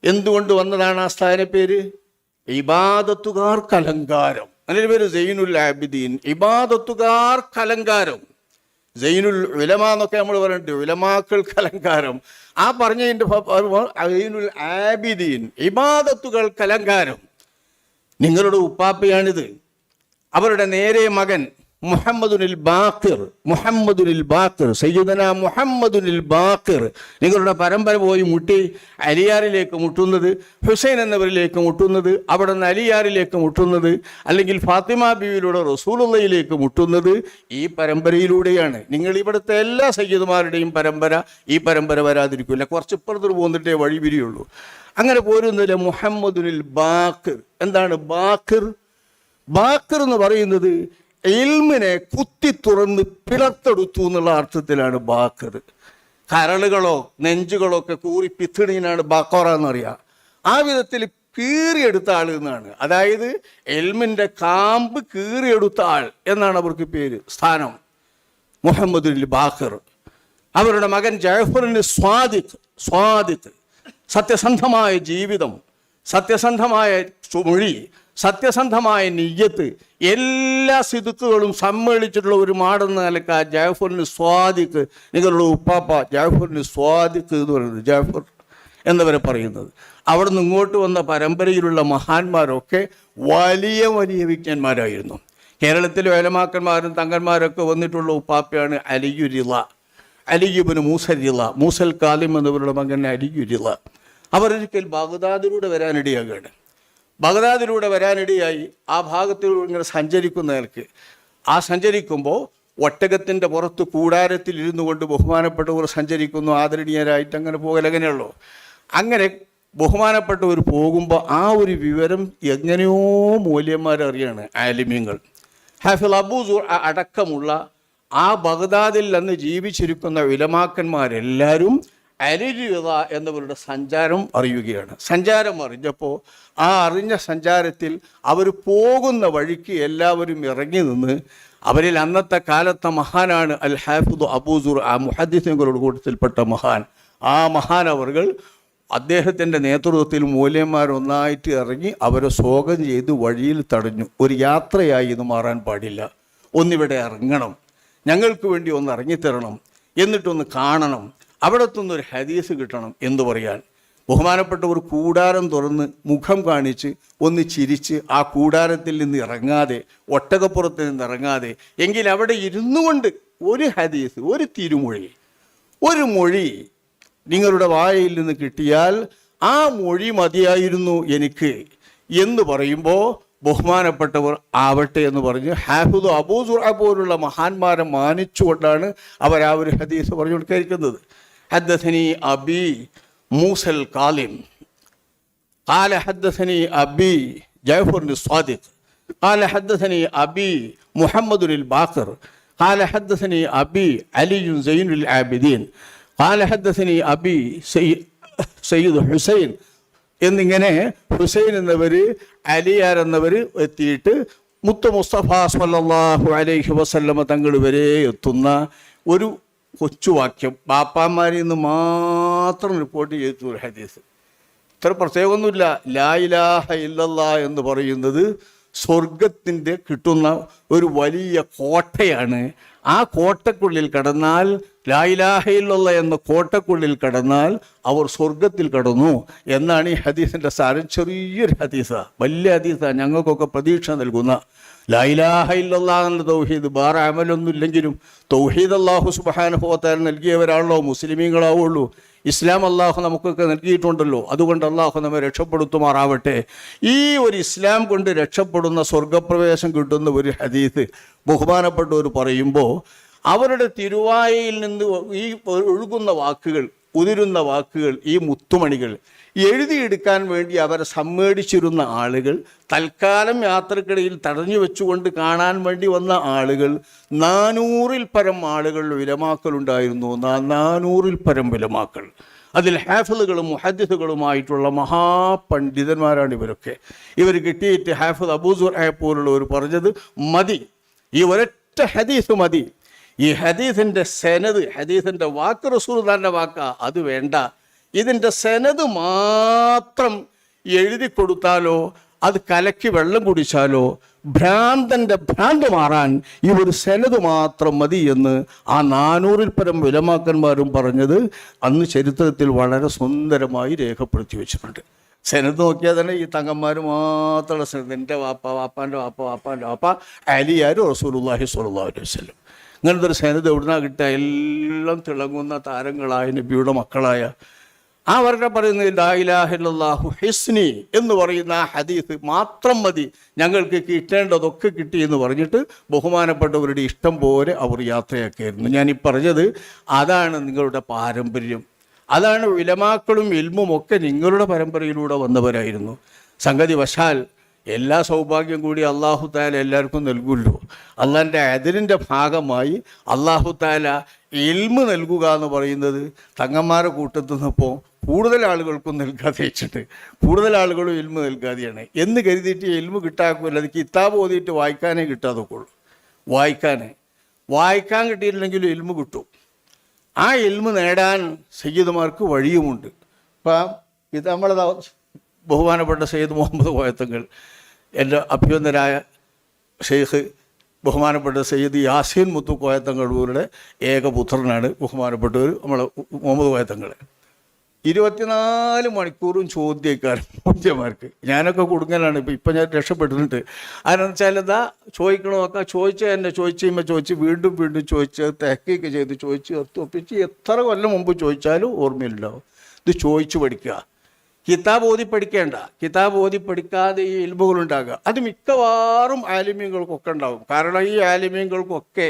എന്തുകൊണ്ട് വന്നതാണ് ആ സ്ഥാനപ്പേര്? ഇബാദത്തുകാർക്ക് അലങ്കാരം. അങ്ങനെ പേര് സൈനുൽ ആബിദീൻ, ഇബാദത്തുകാർക്ക് അലങ്കാരം. സൈനുൽ ഉലമ എന്നൊക്കെ നമ്മൾ പറഞ്ഞിട്ട് ഉലമാക്കൾക്ക് അലങ്കാരം. ആ പറഞ്ഞതിൻ്റെ സൈനുൽ ആബിദീൻ, ഇബാദത്തുകൾക്ക് അലങ്കാരം. നിങ്ങളുടെ ഉപ്പാപ്പയാണിത്. അവരുടെ നേരെ മകൻ മുഹമ്മദുനിൽ ബാക്കിർ, മുഹമ്മദുനിൽ ബാക്കിർ, സയ്യിദന മുഹമ്മദുനിൽ ബാക്കിർ. നിങ്ങളുടെ പരമ്പര പോയി മുട്ടി അലിയാറിലേക്ക് മുട്ടുന്നത്, ഹുസൈൻ എന്നവരിലേക്ക് മുട്ടുന്നത്, അവിടെ നിന്ന് അലിയാറിലേക്ക് മുട്ടുന്നത്, അല്ലെങ്കിൽ ഫാത്തിമ ബീവിയിലൂടെ റസൂലുള്ളയിലേക്ക് മുട്ടുന്നത് ഈ പരമ്പരയിലൂടെയാണ്. നിങ്ങൾ ഇവിടുത്തെ എല്ലാ സയ്യിദുമാരുടെയും പരമ്പര ഈ പരമ്പര വരാതിരിക്കില്ല, കുറച്ച് ഇപ്പുറത്തോട്ട് പോന്നിട്ടേ വഴി പിരിയുള്ളൂ. അങ്ങനെ പോരുന്നില്ല. മുഹമ്മദുനിൽ ബാക്കിർ. എന്താണ് ബാക്കിർ? ബാക്കിർ എന്ന് പറയുന്നത് ഇൽമിനെ കുത്തി തുറന്ന് പിളർത്തെടുത്തു എന്നുള്ള അർത്ഥത്തിലാണ് ബാക്കിർ. കരളുകളോ നെഞ്ചുകളോ ഒക്കെ കൂറി പിത്തിണീനാണ് ബാക്കോറ എന്നറിയാം. ആ വിധത്തിൽ കീറിയെടുത്ത ആൾ എന്നാണ്. അതായത് ഇൽമിൻ്റെ കാമ്പ് കീറിയെടുത്ത ആൾ എന്നാണ് അവർക്ക് പേര്, സ്ഥാനം. മുഹമ്മദുൽ ബാക്കിർ. അവരുടെ മകൻ ജഅഫറിന് സ്വാദിഖ്, സത്യസന്ധമായ ജീവിതം, സത്യസന്ധമായ മൊഴി, സത്യസന്ധമായ നിയ്യത്ത്, എല്ലാ സിദുക്കുകളും സമ്മേളിച്ചിട്ടുള്ള ഒരു മാടെന്ന നിലക്ക് ജഅഫറിന് സ്വാദിഖ്, നിങ്ങളുടെ ഉപ്പാപ്പ ജഅഫറിന് സ്വാദിഖ് എന്ന് പറയുന്നത്, ജഅഫർ എന്നവരെ പറയുന്നത്. അവിടെ നിന്ന് ഇങ്ങോട്ട് വന്ന പരമ്പരയിലുള്ള മഹാന്മാരൊക്കെ വലിയ വലിയ വിജ്ഞന്മാരായിരുന്നു. കേരളത്തിലെ ഉലമാക്കന്മാരും തങ്ങന്മാരൊക്കെ വന്നിട്ടുള്ള ഉപ്പാപ്പയാണ് അലിയുരിള, അലിയുബിന് മൂസരിള, മൂസൽ കാലിം എന്നവരുടെ മകൻ അലിയുരിള. അവരൊരിക്കൽ ബാഗ്ദാദിലൂടെ വരാനിടയാകുകയാണ്. ബഗ്ദാദിലൂടെ വരാനിടയായി ആ ഭാഗത്തിലൂടെ ഇങ്ങനെ സഞ്ചരിക്കുന്നവർക്ക്, ആ സഞ്ചരിക്കുമ്പോൾ ഒട്ടകത്തിൻ്റെ പുറത്ത് കൂടാരത്തിൽ ഇരുന്നു കൊണ്ട് ബഹുമാനപ്പെട്ടവർ സഞ്ചരിക്കുന്നു, ആദരണീയരായിട്ട് അങ്ങനെ പോകലങ്ങനെയുള്ളൂ. അങ്ങനെ ബഹുമാനപ്പെട്ടവർ പോകുമ്പോൾ ആ ഒരു വിവരം എങ്ങനെയോ മൂല്യന്മാരറിയാണ് ആലിമ്യങ്ങൾ. ഹാഫിൽ അബൂസുർ അടക്കമുള്ള ആ ബഗ്ദാദിൽ അന്ന് ജീവിച്ചിരിക്കുന്ന ഉലമാക്കന്മാരെല്ലാവരും അലിരിത എന്നവരുടെ സഞ്ചാരം അറിയുകയാണ്. സഞ്ചാരം അറിഞ്ഞപ്പോൾ ആ അറിഞ്ഞ സഞ്ചാരത്തിൽ അവർ പോകുന്ന വഴിക്ക് എല്ലാവരും ഇറങ്ങി നിന്ന്, അവരിൽ അന്നത്തെ കാലത്തെ മഹാനാണ് അൽ ഹാഫിദ് അബൂസുർ, ആ മുഹദ്ദിസുകളുടെ കൂട്ടത്തിൽപ്പെട്ട മഹാൻ. ആ മഹാൻ അവർകൾ അദ്ദേഹത്തിൻ്റെ നേതൃത്വത്തിൽ മൂല്യന്മാരൊന്നായിട്ട് ഇറങ്ങി അവരെ സ്വാഗതം ചെയ്ത് വഴിയിൽ തടഞ്ഞു. ഒരു യാത്രയായി ഇത് മാറാൻ പാടില്ല, ഒന്നിവിടെ ഇറങ്ങണം, ഞങ്ങൾക്ക് വേണ്ടി ഒന്ന് ഇറങ്ങിത്തരണം, എന്നിട്ടൊന്ന് കാണണം, അവിടത്തുനിന്നൊരു ഹദീസ് കിട്ടണം എന്ന് പറയാൻ. ബഹുമാനപ്പെട്ടവർ കൂടാരം തുറന്ന് മുഖം കാണിച്ച് ഒന്ന് ചിരിച്ച് ആ കൂടാരത്തിൽ നിന്ന് ഇറങ്ങാതെ, ഒട്ടകപ്പുറത്ത് നിന്ന് ഇറങ്ങാതെ, എങ്കിൽ അവിടെ ഇരുന്നു കൊണ്ട് ഒരു ഹദീസ്, ഒരു തിരുമൊഴി, ഒരു മൊഴി നിങ്ങളുടെ വായയിൽ നിന്ന് കിട്ടിയാൽ ആ മൊഴി മതിയായിരുന്നു എനിക്ക് എന്ന് പറയുമ്പോൾ ബഹുമാനപ്പെട്ടവർ ആവട്ടെ എന്ന് പറഞ്ഞ് ഹാഫിദ് അബൂസുർ പോലുള്ള മഹാന്മാരെ മാനിച്ചുകൊണ്ടാണ് അവർ ആ ഒരു ഹദീസ് പറഞ്ഞുകൊണ്ടിരിക്കുന്നത്. ഹദ്ദസനി അബി മൂസൽ കാലിം قال حدثني أبي جعفر الصادق قال حدثني أبي محمد الباقر قال حدثني أبي علي زين العابدين قال حدثني أبي സയ്യിദ് ഹുസൈൻ എന്നിങ്ങനെ ഹുസൈൻ എന്നവർ അലിയാർ എന്നവർ എത്തിയിട്ട് മുത്ത് മുസ്തഫ സല്ലല്ലാഹു അലൈഹി വസല്ലമ തങ്ങൾ വരെ എത്തുന്ന ഒരു കൊച്ചുവാക്യം ബാപ്പാമാരിൽ നിന്ന് മാത്രം റിപ്പോർട്ട് ചെയ്തു ഒരു ഹദീസ്. ഇത്ര പ്രത്യേകമൊന്നുമില്ല. ലാ ഇലാഹ ഇല്ലല്ലാ എന്ന് പറയുന്നത് സ്വർഗത്തിൻ്റെ കിട്ടുന്ന ഒരു വലിയ കോട്ടയാണ്. ആ കോട്ടക്കുള്ളിൽ കടന്നാൽ, ലാ ഇലാഹ ഇല്ലല്ലാ എന്ന കോട്ടക്കുള്ളിൽ കടന്നാൽ അവർ സ്വർഗത്തിൽ കടന്നു എന്നാണ് ഈ ഹദീസിൻ്റെ സാരം. ചെറിയൊരു ഹദീസാണ്, വലിയ ഹദീസാണ്, ഞങ്ങൾക്കൊക്കെ പ്രതീക്ഷ നൽകുന്ന. ലാ ഇലാഹ ഇല്ലല്ലാ എന്ന തൗഹീദ് വേറെ അമലൊന്നും ഇല്ലെങ്കിലും തൗഹീദ് അല്ലാഹു സുബ്ഹാനഹു വ തആല നൽകിയവരാണല്ലോ മുസ്ലിമീങ്ങളാവുള്ളൂ. ഇസ്ലാം അള്ളാഹു നമുക്കൊക്കെ നൽകിയിട്ടുണ്ടല്ലോ. അതുകൊണ്ട് അള്ളാഹു നമ്മെ രക്ഷപ്പെടുത്തുമാറാവട്ടെ. ഈ ഒരു ഇസ്ലാം കൊണ്ട് രക്ഷപ്പെടുന്ന സ്വർഗപ്രവേശം കിട്ടുന്ന ഒരു ഹദീസ് ബഹുമാനപ്പെട്ടവർ പറയുമ്പോൾ അവരുടെ തിരുവായിൽ നിന്ന് ഈ ഒഴുകുന്ന വാക്കുകൾ, ഉതിരുന്ന വാക്കുകൾ, ഈ മുത്തുമണികൾ എഴുതിയെടുക്കാൻ വേണ്ടി അവരെ സമ്മേളിച്ചിരുന്ന ആളുകൾ, തൽക്കാലം യാത്രക്കിടയിൽ തടഞ്ഞു വെച്ചുകൊണ്ട് കാണാൻ വേണ്ടി വന്ന ആളുകൾ, 400-ൽ പരം ആളുകൾ ഉലമാക്കളുണ്ടായിരുന്നു. 400-ൽ പരം ഉലമാക്കൾ. അതിൽ ഹാഫിളുകളും മുഹദ്ദിസുകളുമായിട്ടുള്ള മഹാപണ്ഡിതന്മാരാണ് ഇവരൊക്കെ. ഇവർ കിട്ടിയിട്ട് ഹാഫിദ് അബൂസുർ പോലുള്ളവർ പറഞ്ഞത് മതി, ഈ ഒരൊറ്റ ഹദീസ് മതി. ഈ ഹദീസിൻ്റെ സെനത്, ഹദീസിൻ്റെ വാക്ക് റസൂലുള്ളാഹിന്റെ വാക്കാ, അത് വേണ്ട. ഇതിൻ്റെ സെനത് മാത്രം എഴുതി കൊടുത്താലോ, അത് കലക്കി വെള്ളം കുടിച്ചാലോ ഭ്രാന്തൻ്റെ ഭ്രാന്ത് മാറാൻ ഈ ഒരു സെനത് മാത്രം മതി എന്ന് ആ 400-ൽ പരം ഉലമാക്കന്മാരും പറഞ്ഞത് അന്ന് ചരിത്രത്തിൽ വളരെ സുന്ദരമായി രേഖപ്പെടുത്തി വെച്ചിട്ടുണ്ട്. സെനത്ത് നോക്കിയാൽ തന്നെ ഈ തങ്ങന്മാർ മാത്രമുള്ള സെനത്ത്. എൻ്റെ വാപ്പ, വാപ്പാൻ്റെ വാപ്പ, വാപ്പാൻ്റെ വാപ്പ, അലിയാർ, റസൂലുള്ളാഹി സ്വല്ലല്ലാഹു അലൈഹി വസല്ലം. ഇങ്ങനത്തെ ഒരു സെനത്ത് എവിടുന്നാ കിട്ടുക? എല്ലാം തിളങ്ങുന്ന താരങ്ങളായ നബിയുടെ മക്കളായ അവരുടെ പറയുന്നത് ലാ ഇലാഹ ഇല്ലല്ലാഹു ഹിസ്നി എന്ന് പറയുന്ന ആ ഹദീസ് മാത്രം മതി, ഞങ്ങൾക്ക് കിട്ടേണ്ടതൊക്കെ കിട്ടി എന്ന് പറഞ്ഞിട്ട് ബഹുമാനപ്പെട്ടവരുടെ ഇഷ്ടം പോലെ അവർ യാത്രയാക്കിയായിരുന്നു. ഞാനീ പറഞ്ഞത് അതാണ് നിങ്ങളുടെ പാരമ്പര്യം, അതാണ് ഉലമാക്കളും ഇൽമും ഒക്കെ നിങ്ങളുടെ പരമ്പരയിലൂടെ വന്നവരായിരുന്നു. സംഗതി വശാൽ എല്ലാ സൗഭാഗ്യം കൂടി അള്ളാഹു താല എല്ലാവർക്കും നൽകുമല്ലോ. അള്ളാൻ്റെ അതിരിൻ്റെ ഭാഗമായി അള്ളാഹു താല ഇൽമ് നൽകുക എന്ന് പറയുന്നത് തങ്ങന്മാരെ കൂട്ടത്തു നിന്നിപ്പോൾ കൂടുതൽ ആളുകൾക്കും നൽകാതെ വെച്ചിട്ട് കൂടുതൽ ആളുകളും ഇൽമ് നൽകാതെയാണ് എന്ന് കരുതിയിട്ട് ഇൽമ് കിട്ടാക്കില്ല. അത് കിതാബ് ഓതിയിട്ട് വായിക്കാനേ കിട്ടാതൊക്കെ ഉള്ളൂ. വായിക്കാൻ കിട്ടിയിട്ടില്ലെങ്കിലും ഇൽമ് കിട്ടും. ആ ഇൽമ് നേടാൻ സയ്യിദുമാർക്ക് വഴിയുമുണ്ട്. ഇപ്പം ഇത് നമ്മളെ ബഹുമാനപ്പെട്ട സയ്യിദ് മുഹമ്മദ് കോയത്തങ്ങൾ, എൻ്റെ അഭ്യന്തരായ ഷെയ്ഖ് ബഹുമാനപ്പെട്ട സയ്യിദ് യാസീൻ മുത്തു കോയത്തങ്ങളുടെ ഏകപുത്രനാണ് ബഹുമാനപ്പെട്ടവർ നമ്മളെ മുഹമ്മദ് കോയത്തങ്ങൾ. 24 മണിക്കൂറും ചോദ്യന്മാർക്ക്. ഞാനൊക്കെ കുടുങ്ങലാണ്. ഇപ്പം ഞാൻ രക്ഷപ്പെട്ടിട്ടുണ്ട്. അതെന്ന് വെച്ചാൽ എന്താ ചോദിക്കണമൊക്കെ ചോദിച്ച് തന്നെ ചോദിച്ച് വീണ്ടും ചോദിച്ച് തെക്കൊക്കെ ചെയ്ത് ചോദിച്ച് ഒപ്പിച്ച് എത്ര കൊല്ലം മുമ്പ് ചോദിച്ചാലും ഓർമ്മയിലുണ്ടാവും. ഇത് ചോദിച്ച് പഠിക്കുക. കിതാബ് ഓതി പഠിക്കേണ്ട, കിതാബ് ഓതി പഠിക്കാതെ ഈ ഇൽമുകളുണ്ടാകുക അത് മിക്കവാറും ആലിമീങ്ങൾക്കൊക്കെ ഉണ്ടാകും. കാരണം ഈ ആലിമീങ്ങൾക്കൊക്കെ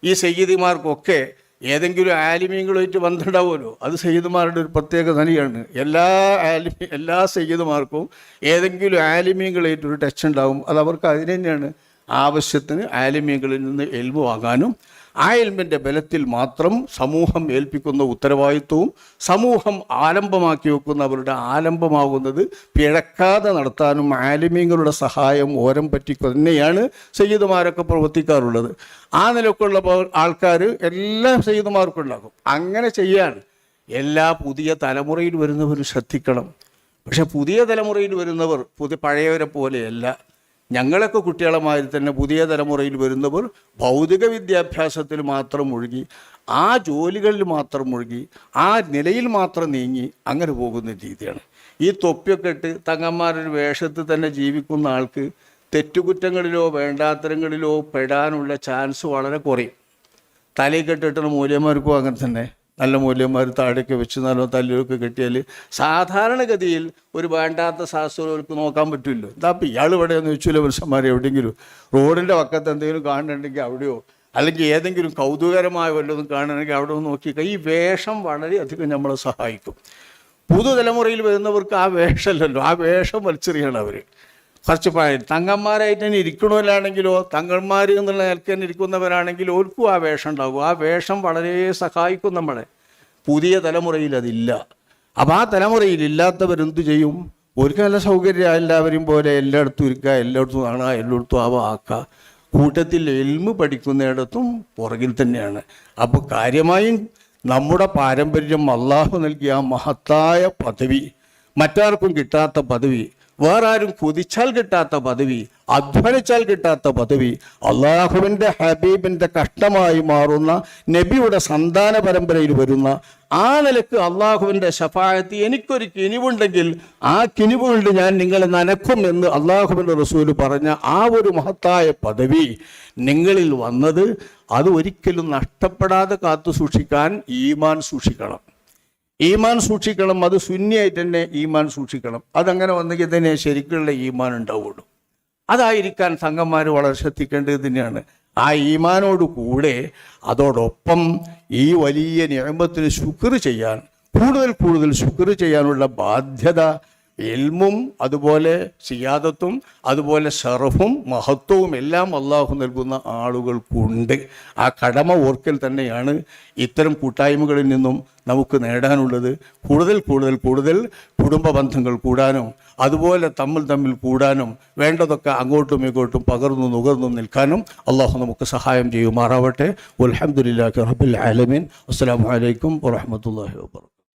ഈ സയ്യിദിമാർക്കൊക്കെ ഏതെങ്കിലും ആലിമീങ്ങളുമായിട്ട് ബന്ധമുണ്ടാവുമല്ലോ. അത് സയ്യിദുമാരുടെ ഒരു പ്രത്യേക തനിയാണ്. എല്ലാ സയ്യിദുമാർക്കും ഏതെങ്കിലും ആലിമീങ്ങളുമായിട്ടൊരു ടച്ച് ഉണ്ടാവും. അത് അവർക്ക് അതിന് തന്നെയാണ് ആവശ്യത്തിന് ആലിമീങ്ങളിൽ നിന്ന് ഇൽമു വാങ്ങാനും ആ ഇൽമിൻ്റെ ബലത്തിൽ മാത്രം സമൂഹം ഏൽപ്പിക്കുന്ന ഉത്തരവാദിത്വവും സമൂഹം ആലംബമാക്കി വെക്കുന്ന അവരുടെ ആലംബമാകുന്നത് പിഴക്കാതെ നടത്താനും ആലിമീങ്ങളുടെ സഹായം ഓരം പറ്റി തന്നെയാണ് സയ്യിദുമാരൊക്കെ പ്രവർത്തിക്കാറുള്ളത്. ആ നിലക്കുള്ള ആൾക്കാർ എല്ലാ സയ്യിദുമാർക്കും ഉണ്ടാകും. അങ്ങനെ ചെയ്യാൻ എല്ലാ പുതിയ തലമുറയിൽ വരുന്നവരും ശ്രദ്ധിക്കണം. പക്ഷെ പുതിയ തലമുറയിൽ വരുന്നവർ പഴയവരെ പോലെയല്ല. ഞങ്ങളൊക്കെ കുട്ടികളെ മാതിരി തന്നെ പുതിയ തലമുറയിൽ വരുന്നവർ ഭൗതിക വിദ്യാഭ്യാസത്തിൽ മാത്രം മുഴുകി, ആ ജോലികളിൽ മാത്രം മുഴുകി, ആ നിലയിൽ മാത്രം നീങ്ങി അങ്ങനെ പോകുന്ന രീതിയാണ്. ഈ തൊപ്പിയൊക്കെ ഇട്ട് തങ്ങന്മാരൊരു വേഷത്തിൽ തന്നെ ജീവിക്കുന്ന ആൾക്ക് തെറ്റുകുറ്റങ്ങളിലോ വേണ്ടാത്തരങ്ങളിലോ പെടാനുള്ള ചാൻസ് വളരെ കുറയും. തലയിൽ കെട്ടിട്ടുള്ള മൂല്യന്മാർക്കും അങ്ങനെ തന്നെ. നല്ല മൂല്യന്മാർ താഴെയൊക്കെ വെച്ച് നല്ല തല്ലിയൊക്കെ കെട്ടിയാൽ സാധാരണഗതിയിൽ ഒരു വേണ്ടാത്ത ശാസ്ത്രങ്ങൾക്ക് നോക്കാൻ പറ്റില്ലല്ലോ. എന്താ ഇപ്പം ഇയാൾ എവിടെയെന്ന് ചോദിച്ചില്ല. പുരുഷന്മാരെ എവിടെയെങ്കിലും റോഡിൻ്റെ പക്കത്ത് എന്തെങ്കിലും കാണുന്നുണ്ടെങ്കിൽ അവിടെയോ അല്ലെങ്കിൽ ഏതെങ്കിലും കൗതുകരമായ വല്ലതും കാണുന്നുണ്ടെങ്കിൽ അവിടെ ഒന്ന് നോക്കിയേക്കാം. ഈ വേഷം വളരെയധികം നമ്മളെ സഹായിക്കും. പുതുതലമുറയിൽ വരുന്നവർക്ക് ആ വേഷമല്ലല്ലോ, ആ വേഷം വലിച്ചെറിയണം അവർ. കുറച്ച് പഴയ തങ്ങന്മാരായിട്ട് തന്നെ ഇരിക്കണവരാണെങ്കിലോ തങ്ങന്മാർ എന്നുള്ള നിലക്ക് തന്നെ ഇരിക്കുന്നവരാണെങ്കിലോ ഓർക്കും ആ വേഷം ഉണ്ടാകും. ആ വേഷം വളരെ സഹായിക്കും നമ്മളെ. പുതിയ തലമുറയിൽ അതില്ല. അപ്പം ആ തലമുറയിൽ ഇല്ലാത്തവരെന്തു ചെയ്യും? ഒരു നല്ല സൗകര്യം എല്ലാവരും പോലെ എല്ലായിടത്തും ഇരിക്കുക, എല്ലായിടത്തും കാണുക, എല്ലായിടത്തും ആക്കുക. കൂട്ടത്തിൽ എൽമ് പഠിക്കുന്നിടത്തും പുറകിൽ തന്നെയാണ്. അപ്പോൾ കാര്യമായും നമ്മുടെ പാരമ്പര്യം അള്ളാഹു നൽകിയ ആ മഹത്തായ പദവി, മറ്റാർക്കും കിട്ടാത്ത പദവി, വേറെ ആരും കൊതിച്ചാൽ കിട്ടാത്ത പദവി, അധ്വാനിച്ചാൽ കിട്ടാത്ത പദവി, അള്ളാഹുവിൻ്റെ ഹബീബിൻ്റെ കഷ്ടമായി മാറുന്ന നബിയുടെ സന്താന പരമ്പരയിൽ വരുന്ന ആ നിലക്ക് അള്ളാഹുവിൻ്റെ ശഫാഅത്ത് എനിക്കൊരു കിനിവുണ്ടെങ്കിൽ ആ കിനിവുകൊണ്ട് ഞാൻ നിങ്ങളെ നനക്കും എന്ന് അള്ളാഹുവിൻ്റെ റസൂൽ പറഞ്ഞ ആ ഒരു മഹത്തായ പദവി നിങ്ങളിൽ വന്നത് അത് ഒരിക്കലും നഷ്ടപ്പെടാതെ കാത്തു സൂക്ഷിക്കാൻ ഈമാൻ സൂക്ഷിക്കണം. ഈമാൻ സൂക്ഷിക്കണം. അത് സുന്നിയായിട്ട് തന്നെ ഈമാൻ സൂക്ഷിക്കണം. അതങ്ങനെ വന്നെങ്കിൽ തന്നെ ശരിക്കുള്ള ഈമാൻ ഉണ്ടാവുള്ളൂ. അതായിരിക്കാൻ സംഘന്മാർ വളരെ ശ്രദ്ധിക്കേണ്ടത് തന്നെയാണ്. ആ ഈമാനോട് കൂടെ അതോടൊപ്പം ഈ വലിയ നിഅമത്തിന് ശുക്ർ ചെയ്യാൻ, കൂടുതൽ ശുക്ർ ചെയ്യാനുള്ള ബാധ്യത ഇൽമും അതുപോലെ സിയാദത്തും അതുപോലെ ഷറഫും മഹത്വവും എല്ലാം അള്ളാഹു നൽകുന്ന ആളുകൾക്കുണ്ട്. ആ കടമ ഓർക്കൽ തന്നെയാണ് ഇത്തരം കൂട്ടായ്മകളിൽ നിന്നും നമുക്ക് നേടാനുള്ളത്. കൂടുതൽ കുടുംബ ബന്ധങ്ങൾ കൂടാനും അതുപോലെ തമ്മിൽ കൂടാനും വേണ്ടതൊക്കെ അങ്ങോട്ടും ഇങ്ങോട്ടും പകർന്നു നുകർന്നു നിൽക്കാനും അള്ളാഹു നമുക്ക് സഹായം ചെയ്യുമാറാവട്ടെ. അൽഹംദുലില്ലാഹി റബ്ബിൽ ആലമീൻ. അസ്സലാമു അലൈക്കും വറഹ്മത്തുള്ളാഹി വബറകാതുഹു.